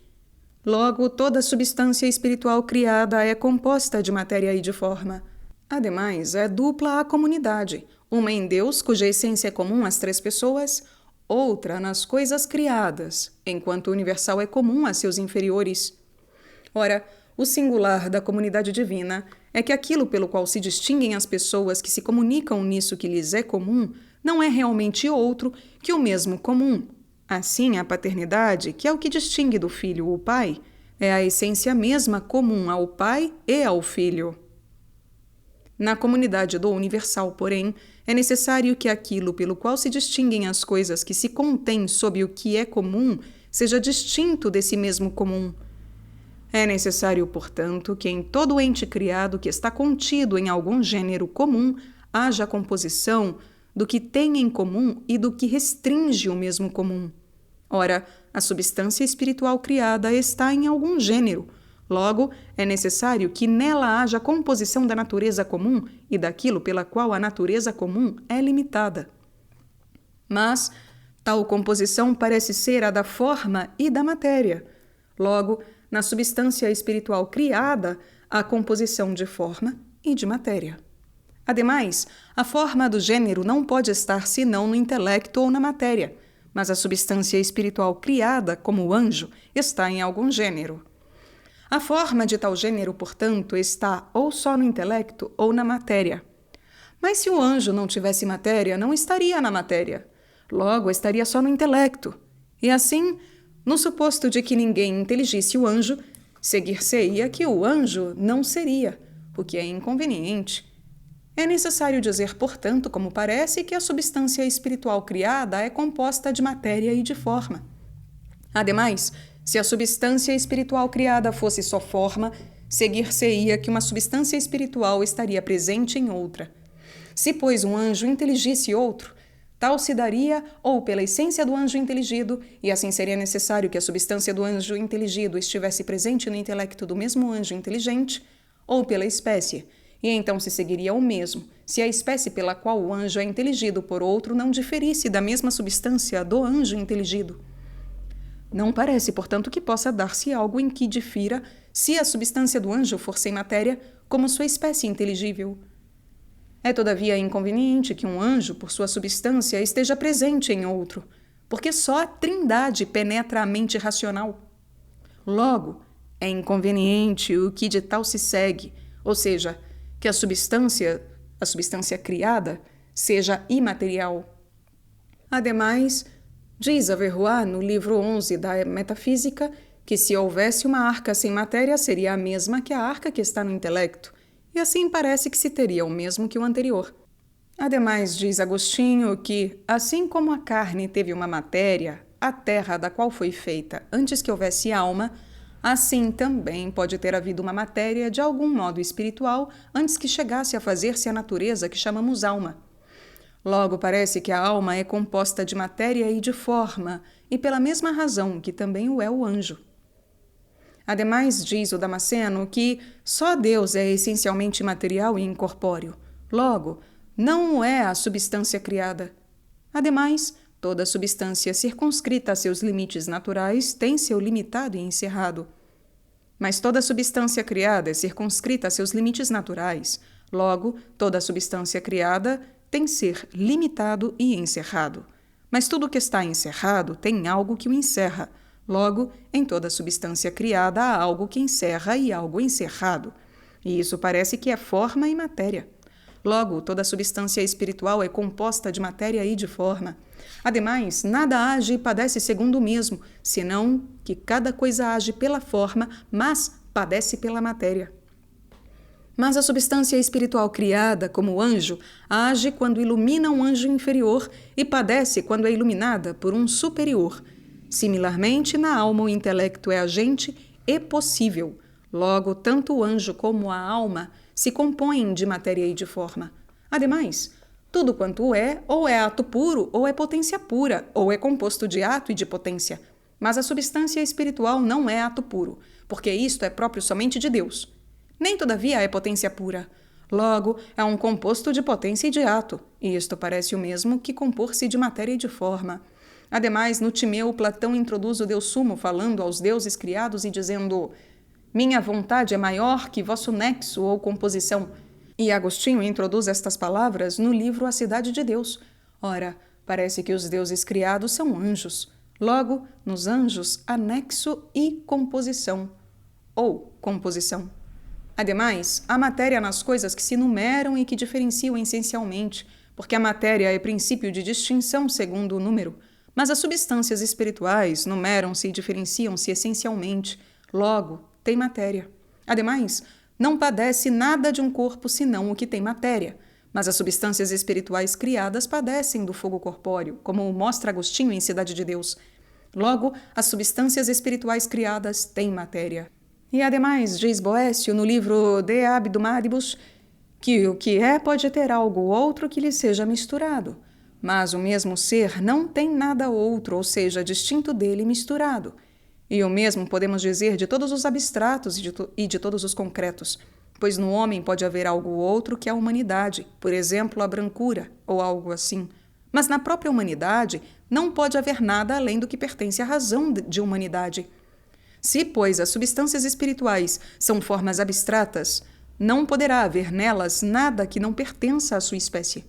A: Logo, toda substância espiritual criada é composta de matéria e de forma. Ademais, é dupla a comunidade, uma em Deus, cuja essência é comum às 3 pessoas, outra nas coisas criadas, enquanto o universal é comum a seus inferiores. Ora, o singular da comunidade divina é que aquilo pelo qual se distinguem as pessoas que se comunicam nisso que lhes é comum não é realmente outro que o mesmo comum. Assim, a paternidade, que é o que distingue do filho o pai, é a essência mesma comum ao pai e ao filho. Na comunidade do universal, porém, é necessário que aquilo pelo qual se distinguem as coisas que se contêm sob o que é comum seja distinto desse mesmo comum. É necessário, portanto, que em todo ente criado que está contido em algum gênero comum haja a composição do que tem em comum e do que restringe o mesmo comum. Ora, a substância espiritual criada está em algum gênero. Logo, é necessário que nela haja a composição da natureza comum e daquilo pela qual a natureza comum é limitada. Mas tal composição parece ser a da forma e da matéria. Logo, na substância espiritual criada, há composição de forma e de matéria. Ademais, a forma do gênero não pode estar senão no intelecto ou na matéria, mas a substância espiritual criada, como o anjo, está em algum gênero. A forma de tal gênero, portanto, está ou só no intelecto ou na matéria. Mas se o anjo não tivesse matéria, não estaria na matéria. Logo, estaria só no intelecto. E assim, no suposto de que ninguém inteligisse o anjo, seguir-se-ia que o anjo não seria, o que é inconveniente. É necessário dizer, portanto, como parece, que a substância espiritual criada é composta de matéria e de forma. Ademais, se a substância espiritual criada fosse só forma, seguir-se-ia que uma substância espiritual estaria presente em outra. Se, pois, um anjo inteligisse outro, tal se daria ou pela essência do anjo inteligido, e assim seria necessário que a substância do anjo inteligido estivesse presente no intelecto do mesmo anjo inteligente, ou pela espécie, e então se seguiria o mesmo, se a espécie pela qual o anjo é inteligido por outro não diferisse da mesma substância do anjo inteligido. Não parece, portanto, que possa dar-se algo em que difira, se a substância do anjo for sem matéria, como sua espécie inteligível. É, todavia, inconveniente que um anjo, por sua substância, esteja presente em outro, porque só a Trindade penetra a mente racional. Logo, é inconveniente o que de tal se segue, ou seja, que a substância criada, seja imaterial. Ademais, diz Averroes no livro 11 da Metafísica que se houvesse uma arca sem matéria seria a mesma que a arca que está no intelecto, e assim parece que se teria o mesmo que o anterior. Ademais, diz Agostinho que, assim como a carne teve uma matéria, a terra da qual foi feita antes que houvesse alma, assim também pode ter havido uma matéria de algum modo espiritual antes que chegasse a fazer-se a natureza que chamamos alma. Logo, parece que a alma é composta de matéria e de forma, e pela mesma razão que também o é o anjo. Ademais, diz o Damasceno que só Deus é essencialmente material e incorpóreo. Logo, não o é a substância criada. Ademais, toda substância circunscrita a seus limites naturais tem seu limitado e encerrado. Mas toda substância criada é circunscrita a seus limites naturais. Logo, toda substância criada tem ser limitado e encerrado. Mas tudo que está encerrado tem algo que o encerra. Logo, em toda substância criada há algo que encerra e algo encerrado. E isso parece que é forma e matéria. Logo, toda substância espiritual é composta de matéria e de forma. Ademais, nada age e padece segundo o mesmo, senão que cada coisa age pela forma, mas padece pela matéria. Mas a substância espiritual criada, como o anjo, age quando ilumina um anjo inferior e padece quando é iluminada por um superior. Similarmente, na alma o intelecto é agente e possível. Logo, tanto o anjo como a alma se compõem de matéria e de forma. Ademais, tudo quanto é, ou é ato puro, ou é potência pura, ou é composto de ato e de potência. Mas a substância espiritual não é ato puro, porque isto é próprio somente de Deus. Nem, todavia, é potência pura. Logo, é um composto de potência e de ato, e isto parece o mesmo que compor-se de matéria e de forma. Ademais, no Timeu, Platão introduz o Deus Sumo, falando aos deuses criados e dizendo: minha vontade é maior que vosso nexo ou composição. E Agostinho introduz estas palavras no livro A Cidade de Deus. Ora, parece que os deuses criados são anjos. Logo, nos anjos há nexo e composição, ou composição. Ademais, há matéria nas coisas que se numeram e que diferenciam essencialmente, porque a matéria é princípio de distinção segundo o número, mas as substâncias espirituais numeram-se e diferenciam-se essencialmente. Logo, tem matéria. Ademais, não padece nada de um corpo senão o que tem matéria, mas as substâncias espirituais criadas padecem do fogo corpóreo, como mostra Agostinho em Cidade de Deus. Logo, as substâncias espirituais criadas têm matéria. E ademais, diz Boécio no livro De Abdumaribus, que o que é pode ter algo outro que lhe seja misturado, mas o mesmo ser não tem nada outro, ou seja, distinto dele misturado. E o mesmo podemos dizer de todos os abstratos e de todos os concretos, pois no homem pode haver algo outro que a humanidade, por exemplo, a brancura, ou algo assim. Mas na própria humanidade não pode haver nada além do que pertence à razão de humanidade. Se, pois, as substâncias espirituais são formas abstratas, não poderá haver nelas nada que não pertença à sua espécie.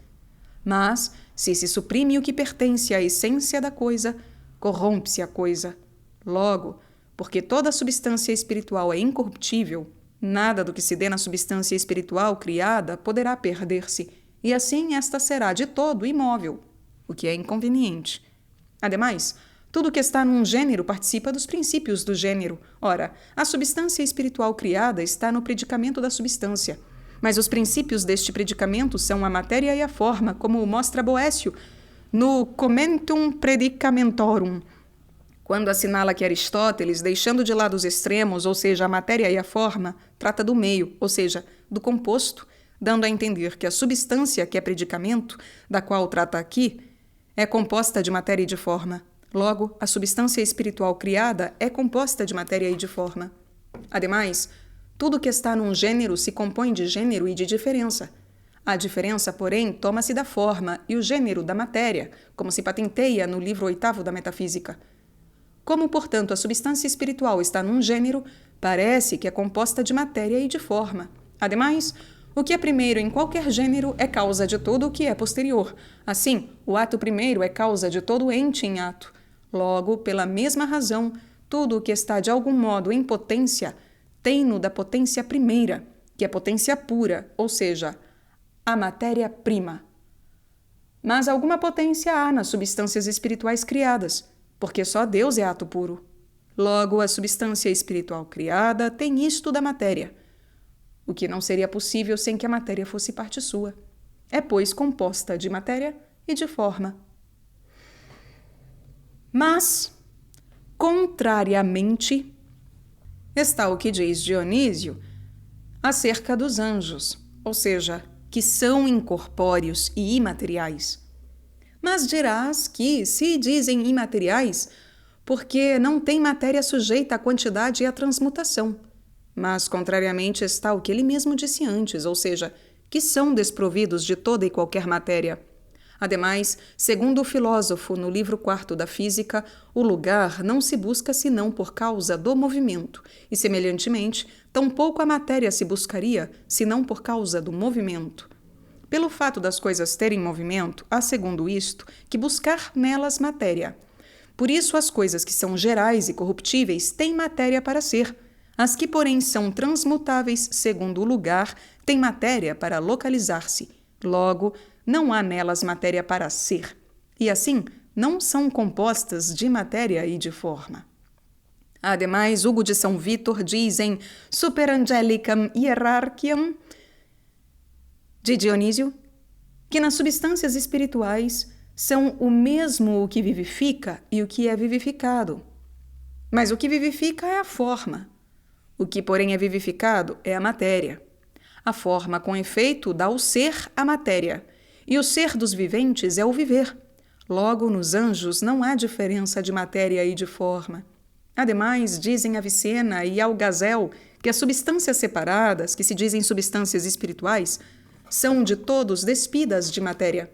A: Mas, se se suprime o que pertence à essência da coisa, corrompe-se a coisa. Logo, porque toda substância espiritual é incorruptível, nada do que se dê na substância espiritual criada poderá perder-se, e assim esta será de todo imóvel, o que é inconveniente. Ademais, tudo que está num gênero participa dos princípios do gênero. Ora, a substância espiritual criada está no predicamento da substância, mas os princípios deste predicamento são a matéria e a forma, como mostra Boécio no Commentum Predicamentorum. Quando assinala que Aristóteles, deixando de lado os extremos, ou seja, a matéria e a forma, trata do meio, ou seja, do composto, dando a entender que a substância, que é predicamento, da qual trata aqui, é composta de matéria e de forma. Logo, a substância espiritual criada é composta de matéria e de forma. Ademais, tudo que está num gênero se compõe de gênero e de diferença. A diferença, porém, toma-se da forma e o gênero da matéria, como se patenteia no livro 8º da Metafísica. Como, portanto, a substância espiritual está num gênero, parece que é composta de matéria e de forma. Ademais, o que é primeiro em qualquer gênero é causa de todo o que é posterior. Assim, o ato primeiro é causa de todo ente em ato. Logo, pela mesma razão, tudo o que está de algum modo em potência tem-no da potência primeira, que é potência pura, ou seja, a matéria-prima. Mas alguma potência há nas substâncias espirituais criadas, porque só Deus é ato puro. Logo, a substância espiritual criada tem isto da matéria, o que não seria possível sem que a matéria fosse parte sua. É, pois, composta de matéria e de forma. Mas, contrariamente, está o que diz Dionísio acerca dos anjos, ou seja, que são incorpóreos e imateriais. Mas dirás que se dizem imateriais porque não tem matéria sujeita à quantidade e à transmutação. Mas, contrariamente, está o que ele mesmo disse antes, ou seja, que são desprovidos de toda e qualquer matéria. Ademais, segundo o filósofo no livro 4º da Física, o lugar não se busca senão por causa do movimento, e, semelhantemente, tampouco a matéria se buscaria senão por causa do movimento. Pelo fato das coisas terem movimento, há, segundo isto, que buscar nelas matéria. Por isso, as coisas que são gerais e corruptíveis têm matéria para ser. As que, porém, são transmutáveis, segundo o lugar, têm matéria para localizar-se. Logo, não há nelas matéria para ser. E, assim, não são compostas de matéria e de forma. Ademais, Hugo de São Vítor diz em Super Angelicam Hierarchiam de Dionísio que nas substâncias espirituais são o mesmo o que vivifica e o que é vivificado. Mas o que vivifica é a forma. O que, porém, é vivificado é a matéria. A forma, com efeito, dá o ser à matéria, e o ser dos viventes é o viver. Logo, nos anjos não há diferença de matéria e de forma. Ademais, dizem Avicena e Algazel que as substâncias separadas, que se dizem substâncias espirituais, são de todos despidas de matéria.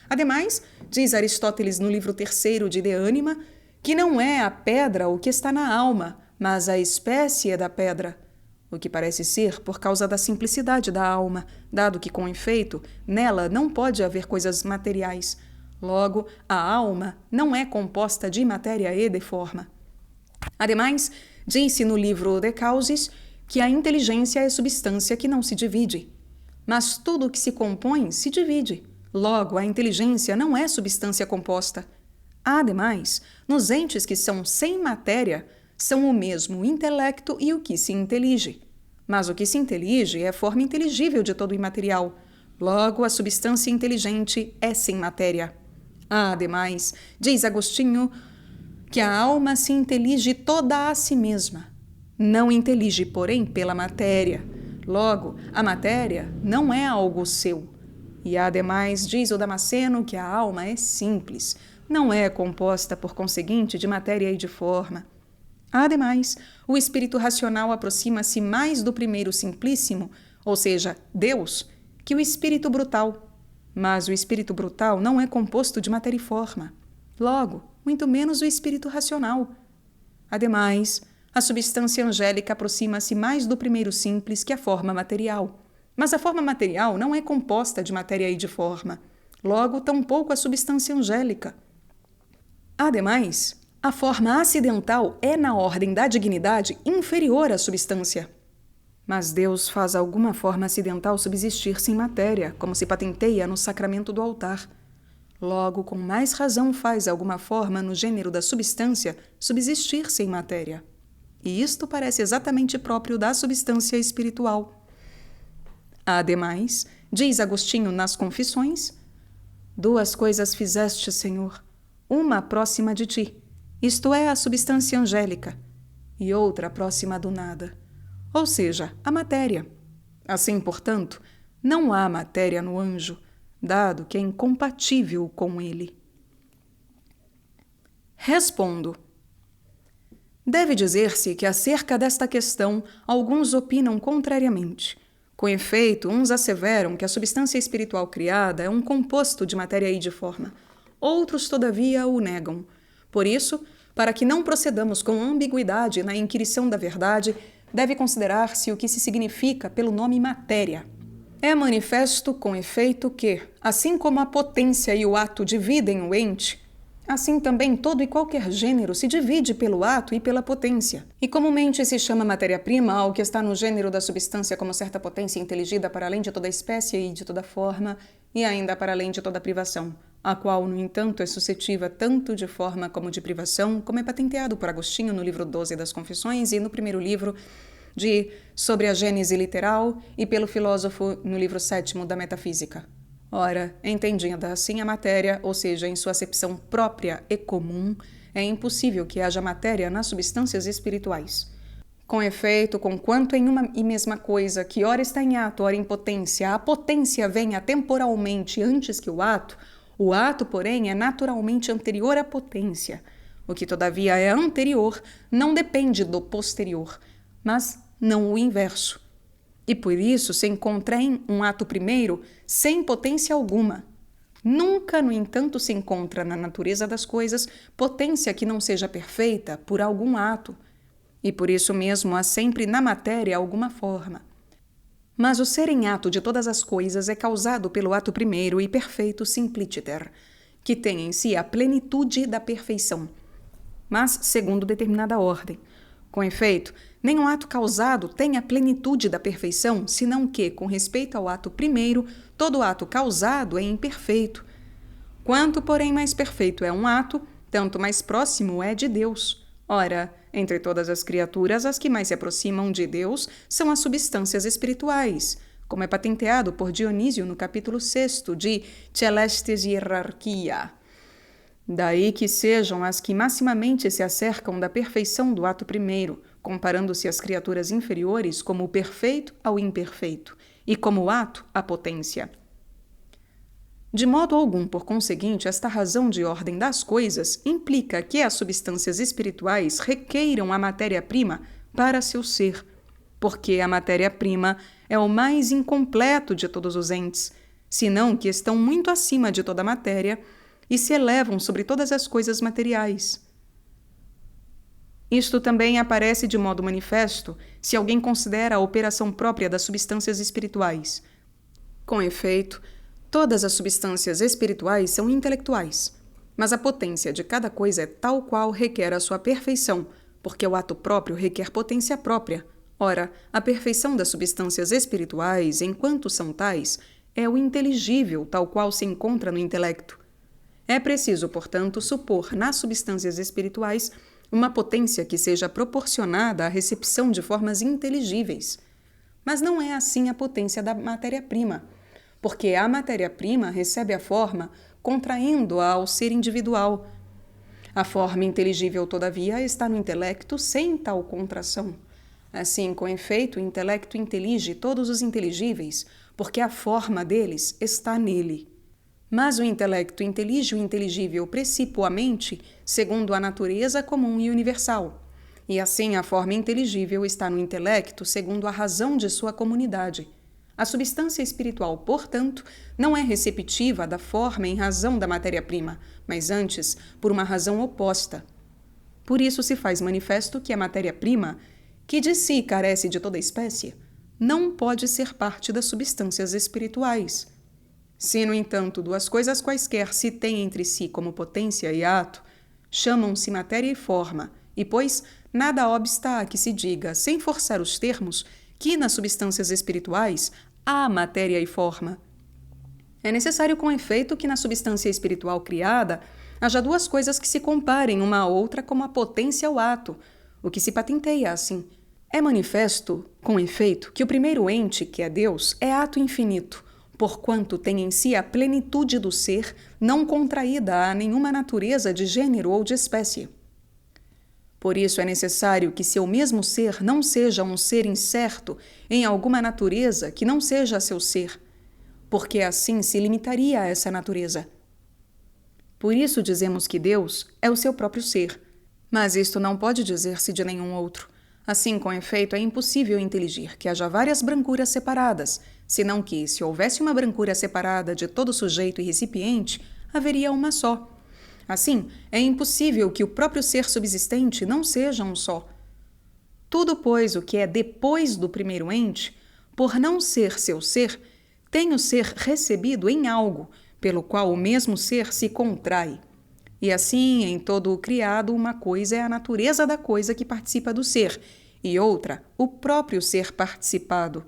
A: Ademais, diz Aristóteles no livro 3º de De Anima, que não é a pedra o que está na alma, mas a espécie da pedra, o que parece ser por causa da simplicidade da alma, dado que, com efeito, nela não pode haver coisas materiais. Logo, a alma não é composta de matéria e de forma. Ademais, diz-se no livro De Causis que a inteligência é substância que não se divide. Mas tudo o que se compõe se divide. Logo, a inteligência não é substância composta. Ademais, nos entes que são sem matéria, são o mesmo intelecto e o que se intelige. Mas o que se intelige é a forma inteligível de todo o imaterial. Logo, a substância inteligente é sem matéria. Ademais, diz Agostinho que a alma se intelige toda a si mesma. Não intelige, porém, pela matéria. Logo, a matéria não é algo seu. E ademais, diz o Damasceno que a alma é simples, não é composta, por conseguinte, de matéria e de forma. Ademais, o espírito racional aproxima-se mais do primeiro simplíssimo, ou seja, Deus, que o espírito brutal. Mas o espírito brutal não é composto de matéria e forma. Logo, muito menos o espírito racional. Ademais, a substância angélica aproxima-se mais do primeiro simples que a forma material. Mas a forma material não é composta de matéria e de forma. Logo, tampouco a substância angélica. Ademais, a forma acidental é, na ordem da dignidade, inferior à substância. Mas Deus faz alguma forma acidental subsistir sem matéria, como se patenteia no sacramento do altar. Logo, com mais razão faz alguma forma no gênero da substância subsistir sem matéria. E isto parece exatamente próprio da substância espiritual. Ademais, diz Agostinho nas Confissões, 2 coisas fizeste, Senhor, uma próxima de ti, isto é, a substância angélica, e outra próxima do nada, ou seja, a matéria. Assim, portanto, não há matéria no anjo, dado que é incompatível com ele. Respondo. Deve dizer-se que acerca desta questão alguns opinam contrariamente. Com efeito, uns asseveram que a substância espiritual criada é um composto de matéria e de forma. Outros, todavia, o negam. Por isso, para que não procedamos com ambiguidade na inquirição da verdade, deve considerar-se o que se significa pelo nome matéria. É manifesto, com efeito, que, assim como a potência e o ato dividem o ente, assim também todo e qualquer gênero se divide pelo ato e pela potência. E comumente se chama matéria-prima ao que está no gênero da substância como certa potência inteligida para além de toda espécie e de toda forma, e ainda para além de toda privação, a qual, no entanto, é suscetível tanto de forma como de privação, como é patenteado por Agostinho no livro 12 das Confissões e no primeiro livro de Sobre a Gênese Literal e pelo filósofo no livro 7º da Metafísica. Ora, entendida assim a matéria, ou seja, em sua acepção própria e comum, é impossível que haja matéria nas substâncias espirituais. Com efeito, conquanto em uma e mesma coisa, que ora está em ato, ora em potência, a potência venha temporalmente antes que o ato, porém, é naturalmente anterior à potência. O que, todavia, é anterior não depende do posterior, mas não o inverso. E por isso se encontra em um ato primeiro sem potência alguma. Nunca, no entanto, se encontra na natureza das coisas potência que não seja perfeita por algum ato. E por isso mesmo há sempre na matéria alguma forma. Mas o ser em ato de todas as coisas é causado pelo ato primeiro e perfeito simpliciter, que tem em si a plenitude da perfeição, mas segundo determinada ordem. Com efeito, nenhum ato causado tem a plenitude da perfeição, senão que, com respeito ao ato primeiro, todo ato causado é imperfeito. Quanto, porém, mais perfeito é um ato, tanto mais próximo é de Deus. Ora, entre todas as criaturas, as que mais se aproximam de Deus são as substâncias espirituais, como é patenteado por Dionísio no capítulo 6º de Celestis Hierarchia. Daí que sejam as que maximamente se acercam da perfeição do ato primeiro, comparando-se às criaturas inferiores como o perfeito ao imperfeito, e como ato à potência. De modo algum, por conseguinte, esta razão de ordem das coisas implica que as substâncias espirituais requeiram a matéria-prima para seu ser, porque a matéria-prima é o mais incompleto de todos os entes, senão que estão muito acima de toda a matéria e se elevam sobre todas as coisas materiais. Isto também aparece de modo manifesto se alguém considera a operação própria das substâncias espirituais. Com efeito, todas as substâncias espirituais são intelectuais, mas a potência de cada coisa é tal qual requer a sua perfeição, porque o ato próprio requer potência própria. Ora, a perfeição das substâncias espirituais, enquanto são tais, é o inteligível tal qual se encontra no intelecto. É preciso, portanto, supor nas substâncias espirituais uma potência que seja proporcionada à recepção de formas inteligíveis. Mas não é assim a potência da matéria-prima, porque a matéria-prima recebe a forma contraindo-a ao ser individual. A forma inteligível, todavia, está no intelecto sem tal contração. Assim, com efeito, o intelecto intelige todos os inteligíveis, porque a forma deles está nele. Mas o intelecto intelige o inteligível precipuamente segundo a natureza comum e universal. E assim a forma inteligível está no intelecto segundo a razão de sua comunidade. A substância espiritual, portanto, não é receptiva da forma em razão da matéria-prima, mas antes por uma razão oposta. Por isso se faz manifesto que a matéria-prima, que de si carece de toda espécie, não pode ser parte das substâncias espirituais. Se, no entanto, duas coisas quaisquer se têm entre si como potência e ato, chamam-se matéria e forma, e, pois, nada obsta a que se diga, sem forçar os termos, que nas substâncias espirituais há matéria e forma. É necessário, com efeito, que na substância espiritual criada haja duas coisas que se comparem uma à outra como a potência ao ato, o que se patenteia assim. É manifesto, com efeito, que o primeiro ente, que é Deus, é ato infinito, porquanto tem em si a plenitude do ser, não contraída a nenhuma natureza de gênero ou de espécie. Por isso é necessário que seu mesmo ser não seja um ser incerto em alguma natureza que não seja seu ser, porque assim se limitaria a essa natureza. Por isso dizemos que Deus é o seu próprio ser, mas isto não pode dizer-se de nenhum outro. Assim, com efeito, é impossível inteligir que haja várias brancuras separadas, senão que, se houvesse uma brancura separada de todo sujeito e recipiente, haveria uma só. Assim, é impossível que o próprio ser subsistente não seja um só. Tudo, pois, o que é depois do primeiro ente, por não ser seu ser, tem o ser recebido em algo, pelo qual o mesmo ser se contrai. E assim, em todo o criado, uma coisa é a natureza da coisa que participa do ser, e outra, o próprio ser participado.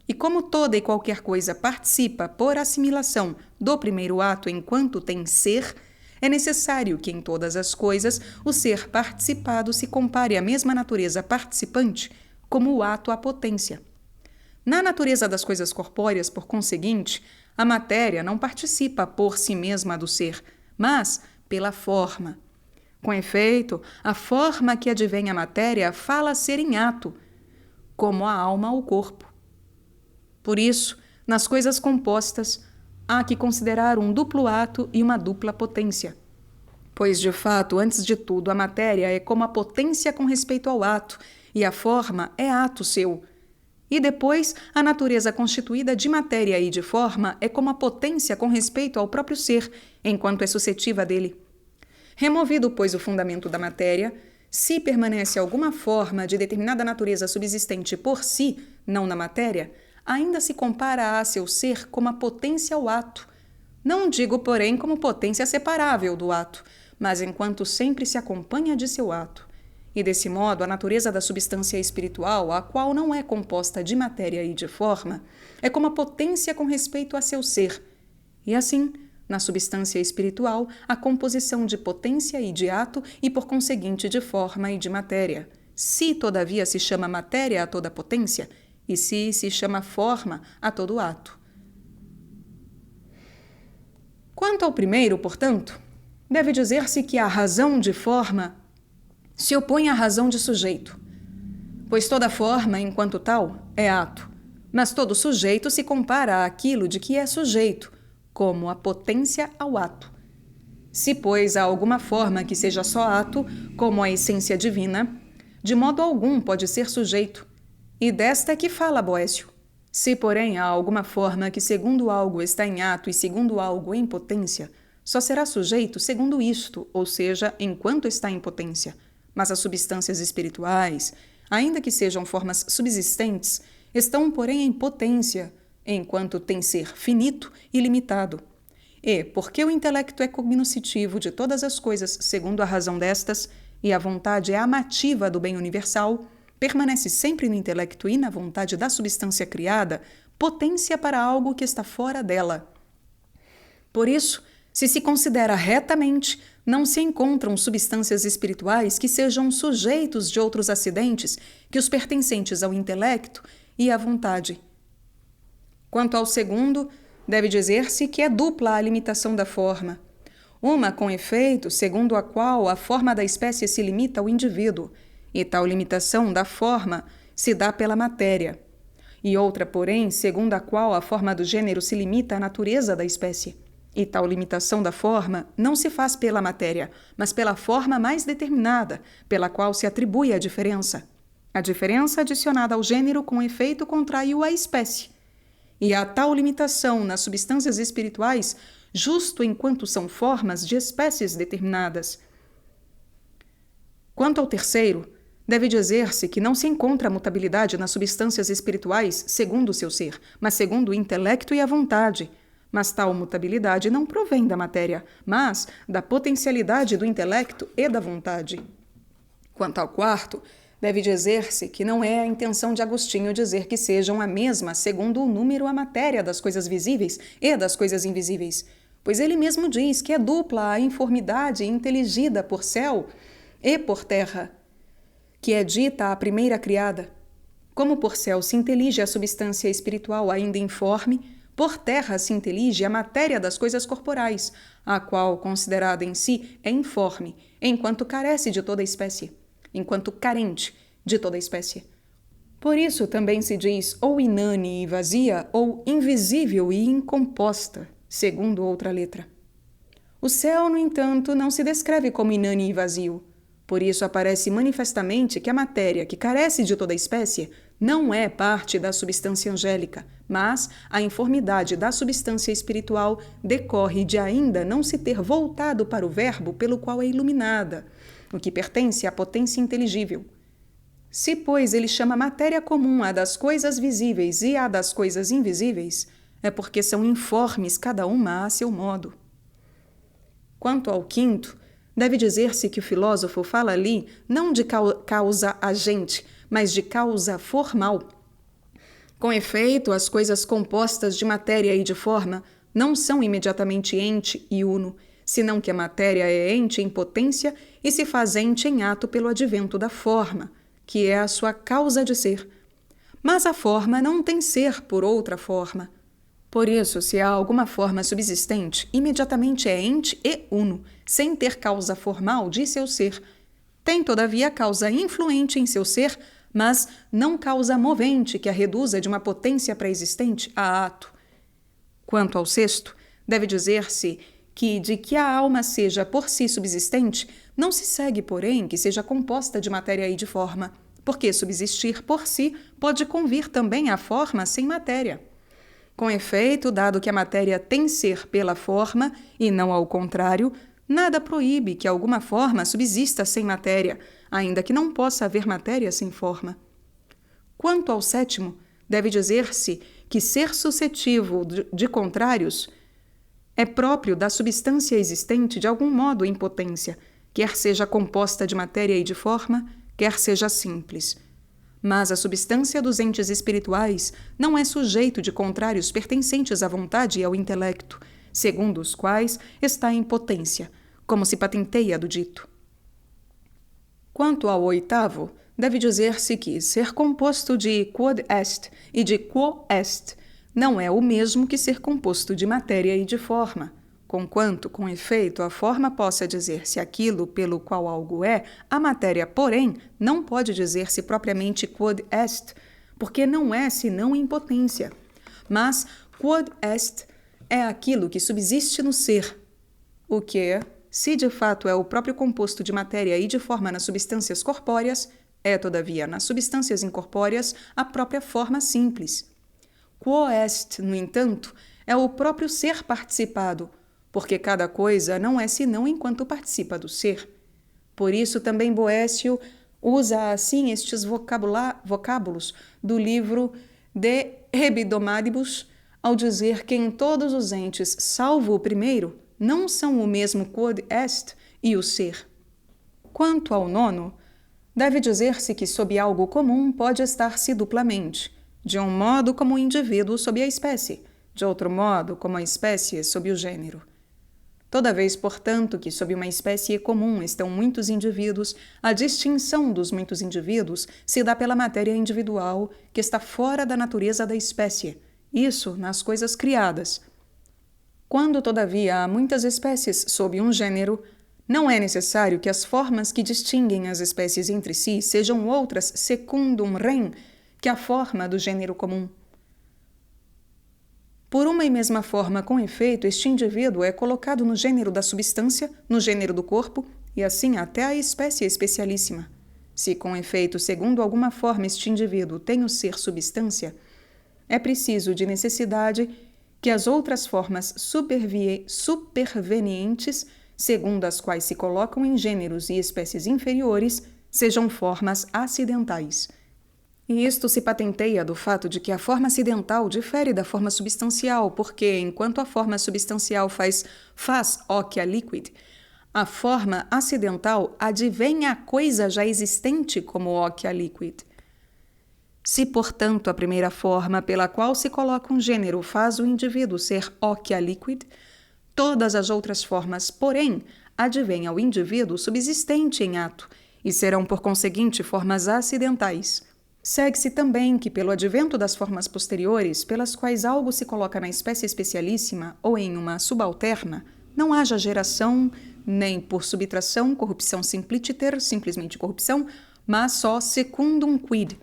A: E como toda e qualquer coisa participa por assimilação do primeiro ato enquanto tem ser, é necessário que em todas as coisas o ser participado se compare à mesma natureza participante como o ato à potência. Na natureza das coisas corpóreas, por conseguinte, a matéria não participa por si mesma do ser, mas pela forma. Com efeito, a forma que advém à matéria fala ser em ato, como a alma ao corpo. Por isso, nas coisas compostas, há que considerar um duplo ato e uma dupla potência. Pois, de fato, antes de tudo, a matéria é como a potência com respeito ao ato, e a forma é ato seu. E depois, a natureza constituída de matéria e de forma é como a potência com respeito ao próprio ser, enquanto é suscetiva dele. Removido, pois, o fundamento da matéria, se permanece alguma forma de determinada natureza subsistente por si, não na matéria, ainda se compara a seu ser como a potência ao ato. Não digo, porém, como potência separável do ato, mas enquanto sempre se acompanha de seu ato. E desse modo, a natureza da substância espiritual, a qual não é composta de matéria e de forma, é como a potência com respeito a seu ser. E assim, na substância espiritual, a composição de potência e de ato e, por conseguinte, de forma e de matéria. Se, todavia, se chama matéria a toda potência, e se chama forma a todo ato. Quanto ao primeiro, portanto, deve dizer-se que a razão de forma se opõe à razão de sujeito, pois toda forma, enquanto tal, é ato, mas todo sujeito se compara àquilo de que é sujeito, como a potência ao ato. Se, pois, há alguma forma que seja só ato, como a essência divina, de modo algum pode ser sujeito, e desta é que fala Boécio. Se, porém, há alguma forma que segundo algo está em ato e segundo algo em potência, só será sujeito segundo isto, ou seja, enquanto está em potência. Mas as substâncias espirituais, ainda que sejam formas subsistentes, estão, porém, em potência, enquanto têm ser finito e limitado. E, porque o intelecto é cognoscitivo de todas as coisas segundo a razão destas, e a vontade é amativa do bem universal, permanece sempre no intelecto e na vontade da substância criada potência para algo que está fora dela. Por isso, se considera retamente, não se encontram substâncias espirituais que sejam sujeitos de outros acidentes que os pertencentes ao intelecto e à vontade. Quanto ao segundo, deve dizer-se que é dupla a limitação da forma. Uma, com efeito, segundo a qual a forma da espécie se limita ao indivíduo, e tal limitação da forma se dá pela matéria. E outra, porém, segundo a qual a forma do gênero se limita à natureza da espécie. E tal limitação da forma não se faz pela matéria, mas pela forma mais determinada, pela qual se atribui a diferença. A diferença adicionada ao gênero com efeito contrai-o à espécie. E há tal limitação nas substâncias espirituais, justo enquanto são formas de espécies determinadas. Quanto ao terceiro, deve dizer-se que não se encontra mutabilidade nas substâncias espirituais segundo o seu ser, mas segundo o intelecto e a vontade. Mas tal mutabilidade não provém da matéria, mas da potencialidade do intelecto e da vontade. Quanto ao quarto, deve dizer-se que não é a intenção de Agostinho dizer que sejam a mesma segundo o número a matéria das coisas visíveis e das coisas invisíveis, pois ele mesmo diz que é dupla a informidade inteligida por céu e por terra, que é dita à primeira criada. Como por céu se intelige a substância espiritual ainda informe, por terra se intelige a matéria das coisas corporais, a qual, considerada em si, é informe, enquanto carece de toda espécie. enquanto carente de toda a espécie. Por isso também se diz ou inane e vazia, ou invisível e incomposta, segundo outra letra. O céu, no entanto, não se descreve como inane e vazio. Por isso aparece manifestamente que a matéria, que carece de toda a espécie, não é parte da substância angélica, mas a informidade da substância espiritual decorre de ainda não se ter voltado para o verbo pelo qual é iluminada, o que pertence à potência inteligível. Se, pois, ele chama matéria comum a das coisas visíveis e a das coisas invisíveis, é porque são informes cada uma a seu modo. Quanto ao quinto, deve dizer-se que o filósofo fala ali não de causa agente, mas de causa formal. Com efeito, as coisas compostas de matéria e de forma não são imediatamente ente e uno, senão que a matéria é ente em potência e se faz ente em ato pelo advento da forma, que é a sua causa de ser. Mas a forma não tem ser por outra forma. Por isso, se há alguma forma subsistente, imediatamente é ente e uno, sem ter causa formal de seu ser. Tem, todavia, causa influente em seu ser, mas não causa movente que a reduza de uma potência pré-existente a ato. Quanto ao sexto, deve dizer-se que, de que a alma seja por si subsistente, não se segue, porém, que seja composta de matéria e de forma, porque subsistir por si pode convir também à forma sem matéria. Com efeito, dado que a matéria tem ser pela forma e não ao contrário, nada proíbe que alguma forma subsista sem matéria, ainda que não possa haver matéria sem forma. Quanto ao sétimo, deve dizer-se que ser suscetível de contrários é próprio da substância existente de algum modo em potência, quer seja composta de matéria e de forma, quer seja simples. Mas a substância dos entes espirituais não é sujeito de contrários pertencentes à vontade e ao intelecto, segundo os quais está em potência, como se patenteia do dito. Quanto ao oitavo, deve dizer-se que ser composto de quod est e de quo est não é o mesmo que ser composto de matéria e de forma, conquanto, com efeito, a forma possa dizer-se aquilo pelo qual algo é, a matéria, porém, não pode dizer-se propriamente quod est, porque não é senão em potência. Mas quod est é aquilo que subsiste no ser, o que, se de fato é o próprio composto de matéria e de forma nas substâncias corpóreas, é, todavia, nas substâncias incorpóreas, a própria forma simples. Quo est, no entanto, é o próprio ser participado, porque cada coisa não é senão enquanto participa do ser. Por isso também Boécio usa assim estes vocábulos do livro De Hebdomadibus, ao dizer que em todos os entes, salvo o primeiro, não são o mesmo quod est e o ser. Quanto ao nono, deve dizer-se que sob algo comum pode estar-se duplamente, de um modo como o indivíduo sob a espécie, de outro modo como a espécie sob o gênero. Toda vez, portanto, que sob uma espécie comum estão muitos indivíduos, a distinção dos muitos indivíduos se dá pela matéria individual que está fora da natureza da espécie, isso nas coisas criadas. Quando, todavia, há muitas espécies sob um gênero, não é necessário que as formas que distinguem as espécies entre si sejam outras secundum rem que a forma do gênero comum. Por uma e mesma forma, com efeito, este indivíduo é colocado no gênero da substância, no gênero do corpo, e assim até a espécie especialíssima. Se, com efeito, segundo alguma forma este indivíduo tem o ser substância, é preciso, de necessidade, que as outras formas supervenientes, segundo as quais se colocam em gêneros e espécies inferiores, sejam formas acidentais. E isto se patenteia do fato de que a forma acidental difere da forma substancial, porque, enquanto a forma substancial faz occhia liquid, a forma acidental advém a coisa já existente como occhia liquid. Se, portanto, a primeira forma pela qual se coloca um gênero faz o indivíduo ser occhia liquid, todas as outras formas, porém, advêm ao indivíduo subsistente em ato, e serão, por conseguinte, formas acidentais. Segue-se também que, pelo advento das formas posteriores, pelas quais algo se coloca na espécie especialíssima ou em uma subalterna, não haja geração nem por subtração, corrupção simpliciter, simplesmente corrupção, mas só secundum quid.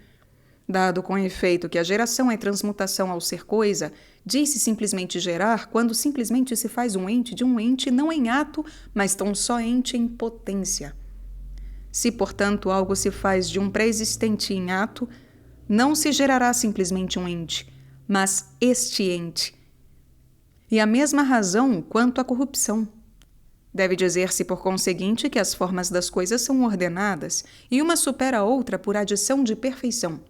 A: Dado com efeito que a geração é transmutação ao ser coisa, diz-se simplesmente gerar quando simplesmente se faz um ente de um ente não em ato, mas tão só ente em potência. Se, portanto, algo se faz de um pré-existente em ato, não se gerará simplesmente um ente, mas este ente. E a mesma razão quanto à corrupção. Deve dizer-se, por conseguinte, que as formas das coisas são ordenadas e uma supera a outra por adição de perfeição.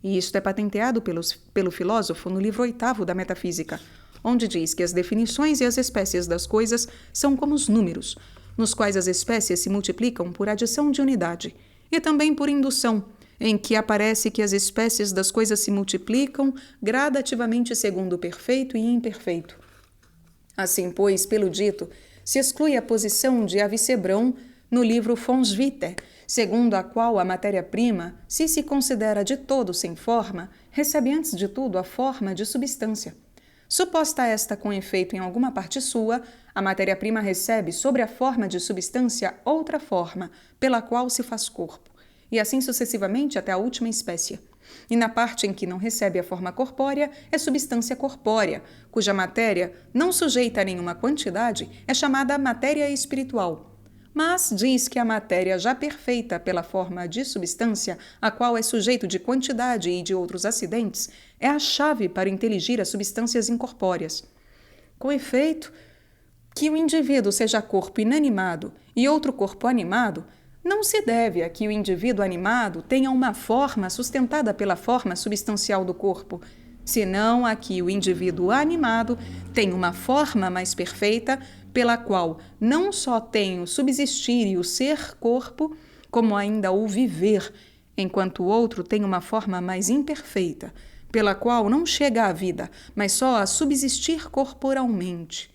A: E isto é patenteado pelo filósofo no livro 8º da Metafísica, onde diz que as definições e as espécies das coisas são como os números, nos quais as espécies se multiplicam por adição de unidade, e também por indução, em que aparece que as espécies das coisas se multiplicam gradativamente segundo o perfeito e imperfeito. Assim, pois, pelo dito, se exclui a posição de Avicebron no livro Fons Vitae, segundo a qual a matéria-prima, se considera de todo sem forma, recebe antes de tudo a forma de substância. Suposta esta com efeito em alguma parte sua, a matéria-prima recebe sobre a forma de substância outra forma, pela qual se faz corpo, e assim sucessivamente até a última espécie. E na parte em que não recebe a forma corpórea, é substância corpórea, cuja matéria, não sujeita a nenhuma quantidade, é chamada matéria espiritual. Mas diz que a matéria já perfeita pela forma de substância, a qual é sujeito de quantidade e de outros acidentes, é a chave para inteligir as substâncias incorpóreas. Com efeito, que o indivíduo seja corpo inanimado e outro corpo animado, não se deve a que o indivíduo animado tenha uma forma sustentada pela forma substancial do corpo, senão a que o indivíduo animado tem uma forma mais perfeita, pela qual não só tem o subsistir e o ser corpo, como ainda o viver, enquanto o outro tem uma forma mais imperfeita, pela qual não chega à vida, mas só a subsistir corporalmente.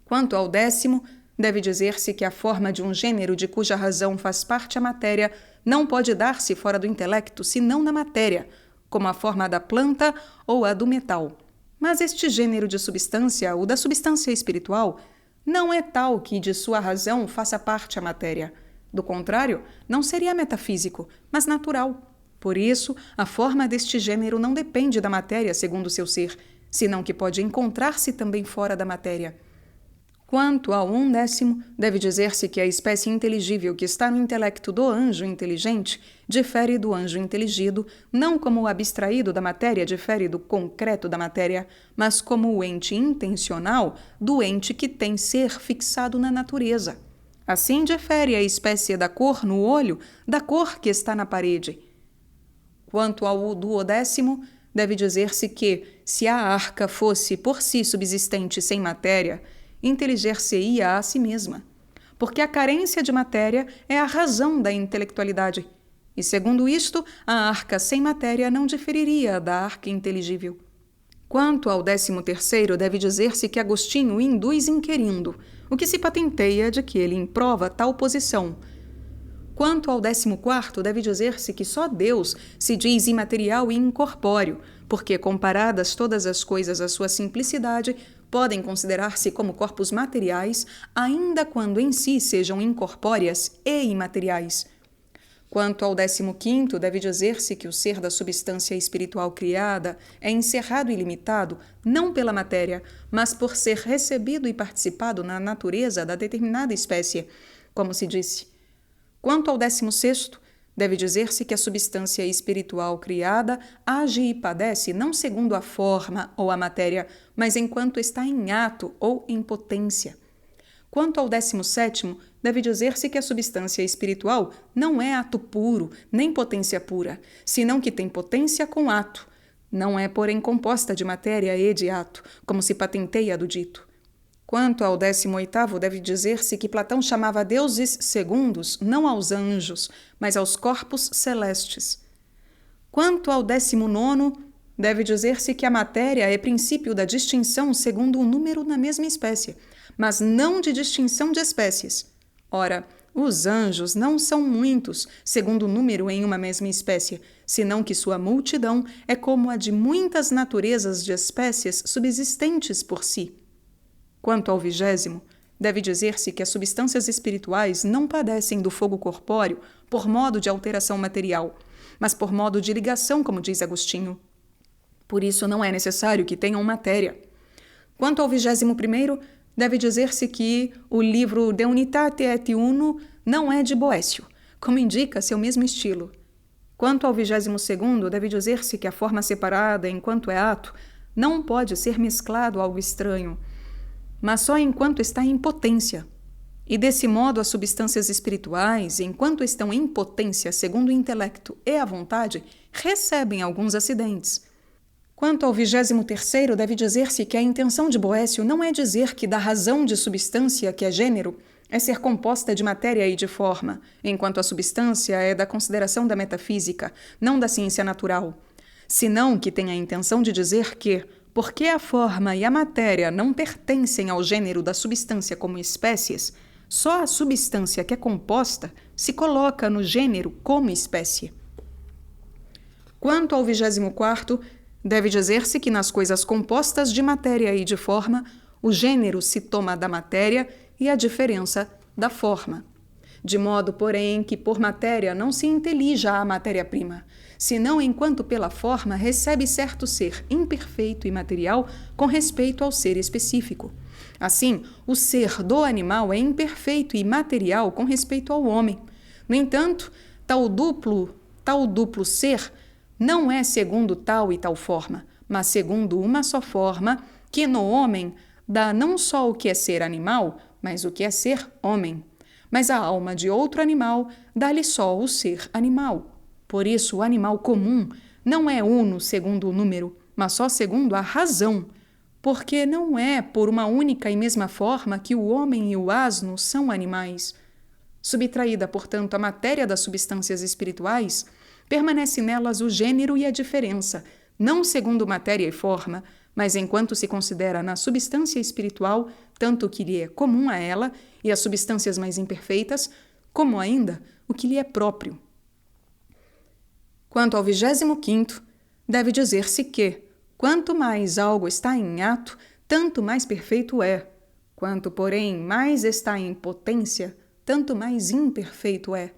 A: Quanto ao 10º, deve dizer-se que a forma de um gênero de cuja razão faz parte a matéria não pode dar-se fora do intelecto, senão na matéria, como a forma da planta ou a do metal. Mas este gênero de substância, o da substância espiritual, não é tal que de sua razão faça parte a matéria. Do contrário, não seria metafísico, mas natural. Por isso, a forma deste gênero não depende da matéria segundo seu ser, senão que pode encontrar-se também fora da matéria. Quanto ao 1/10, deve dizer-se que a espécie inteligível que está no intelecto do anjo inteligente difere do anjo inteligido, não como o abstraído da matéria difere do concreto da matéria, mas como o ente intencional do ente que tem ser fixado na natureza. Assim difere a espécie da cor no olho da cor que está na parede. Quanto ao 12º, deve dizer-se que, se a arca fosse por si subsistente sem matéria, inteliger-se-ia a si mesma, porque a carência de matéria é a razão da intelectualidade, e segundo isto, a arca sem matéria não diferiria da arca inteligível. Quanto ao 13º, deve dizer-se que Agostinho induz inquirindo, o que se patenteia de que ele improva tal posição. Quanto ao 14º, deve dizer-se que só Deus se diz imaterial e incorpóreo, porque, comparadas todas as coisas à sua simplicidade, podem considerar-se como corpos materiais, ainda quando em si sejam incorpóreas e imateriais. Quanto ao 15º, deve dizer-se que o ser da substância espiritual criada é encerrado e limitado não pela matéria, mas por ser recebido e participado na natureza da determinada espécie, como se disse. Quanto ao 16º, deve dizer-se que a substância espiritual criada age e padece não segundo a forma ou a matéria, mas enquanto está em ato ou em potência. Quanto ao 17º, deve dizer-se que a substância espiritual não é ato puro, nem potência pura, senão que tem potência com ato. Não é, porém, composta de matéria e de ato, como se patenteia do dito. Quanto ao 18º, deve dizer-se que Platão chamava deuses segundos não aos anjos, mas aos corpos celestes. Quanto ao 19º, deve dizer-se que a matéria é princípio da distinção segundo o número na mesma espécie, mas não de distinção de espécies. Ora, os anjos não são muitos, segundo o número em uma mesma espécie, senão que sua multidão é como a de muitas naturezas de espécies subsistentes por si. Quanto ao 20º, deve dizer-se que as substâncias espirituais não padecem do fogo corpóreo por modo de alteração material, mas por modo de ligação, como diz Agostinho. Por isso não é necessário que tenham matéria. Quanto ao 21º, deve dizer-se que o livro De Unitate et Uno não é de Boécio, como indica seu mesmo estilo. Quanto ao 22º, deve dizer-se que a forma separada, enquanto é ato, não pode ser mesclado a algo estranho, mas só enquanto está em potência. E desse modo as substâncias espirituais, enquanto estão em potência segundo o intelecto e a vontade, recebem alguns acidentes. Quanto ao 23º, deve dizer-se que a intenção de Boécio não é dizer que da razão de substância, que é gênero, é ser composta de matéria e de forma, enquanto a substância é da consideração da metafísica, não da ciência natural, senão que tem a intenção de dizer que, porque a forma e a matéria não pertencem ao gênero da substância como espécies, só a substância que é composta se coloca no gênero como espécie. Quanto ao 24º, deve dizer-se que nas coisas compostas de matéria e de forma, o gênero se toma da matéria e a diferença da forma. De modo, porém, que por matéria não se intelija a matéria-prima, senão enquanto pela forma recebe certo ser imperfeito e material com respeito ao ser específico. Assim, o ser do animal é imperfeito e material com respeito ao homem. No entanto, tal duplo ser não é segundo tal e tal forma, mas segundo uma só forma, que no homem dá não só o que é ser animal, mas o que é ser homem. Mas a alma de outro animal dá-lhe só o ser animal. Por isso, o animal comum não é uno segundo o número, mas só segundo a razão, porque não é por uma única e mesma forma que o homem e o asno são animais. Subtraída, portanto, a matéria das substâncias espirituais, permanece nelas o gênero e a diferença, não segundo matéria e forma, mas enquanto se considera na substância espiritual tanto o que lhe é comum a ela e as substâncias mais imperfeitas, como ainda o que lhe é próprio. Quanto ao 25º, deve dizer-se que, quanto mais algo está em ato, tanto mais perfeito é. Quanto, porém, mais está em potência, tanto mais imperfeito é.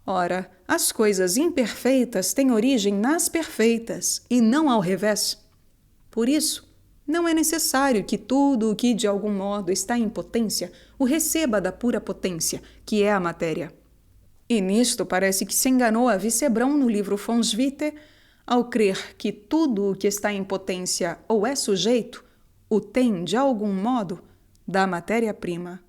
A: Ora, as coisas imperfeitas têm origem nas perfeitas, e não ao revés. Por isso, não é necessário que tudo o que de algum modo está em potência o receba da pura potência, que é a matéria. E nisto parece que se enganou a Vicebrão no livro Fons Vitae, ao crer que tudo o que está em potência ou é sujeito, o tem, de algum modo, da matéria-prima.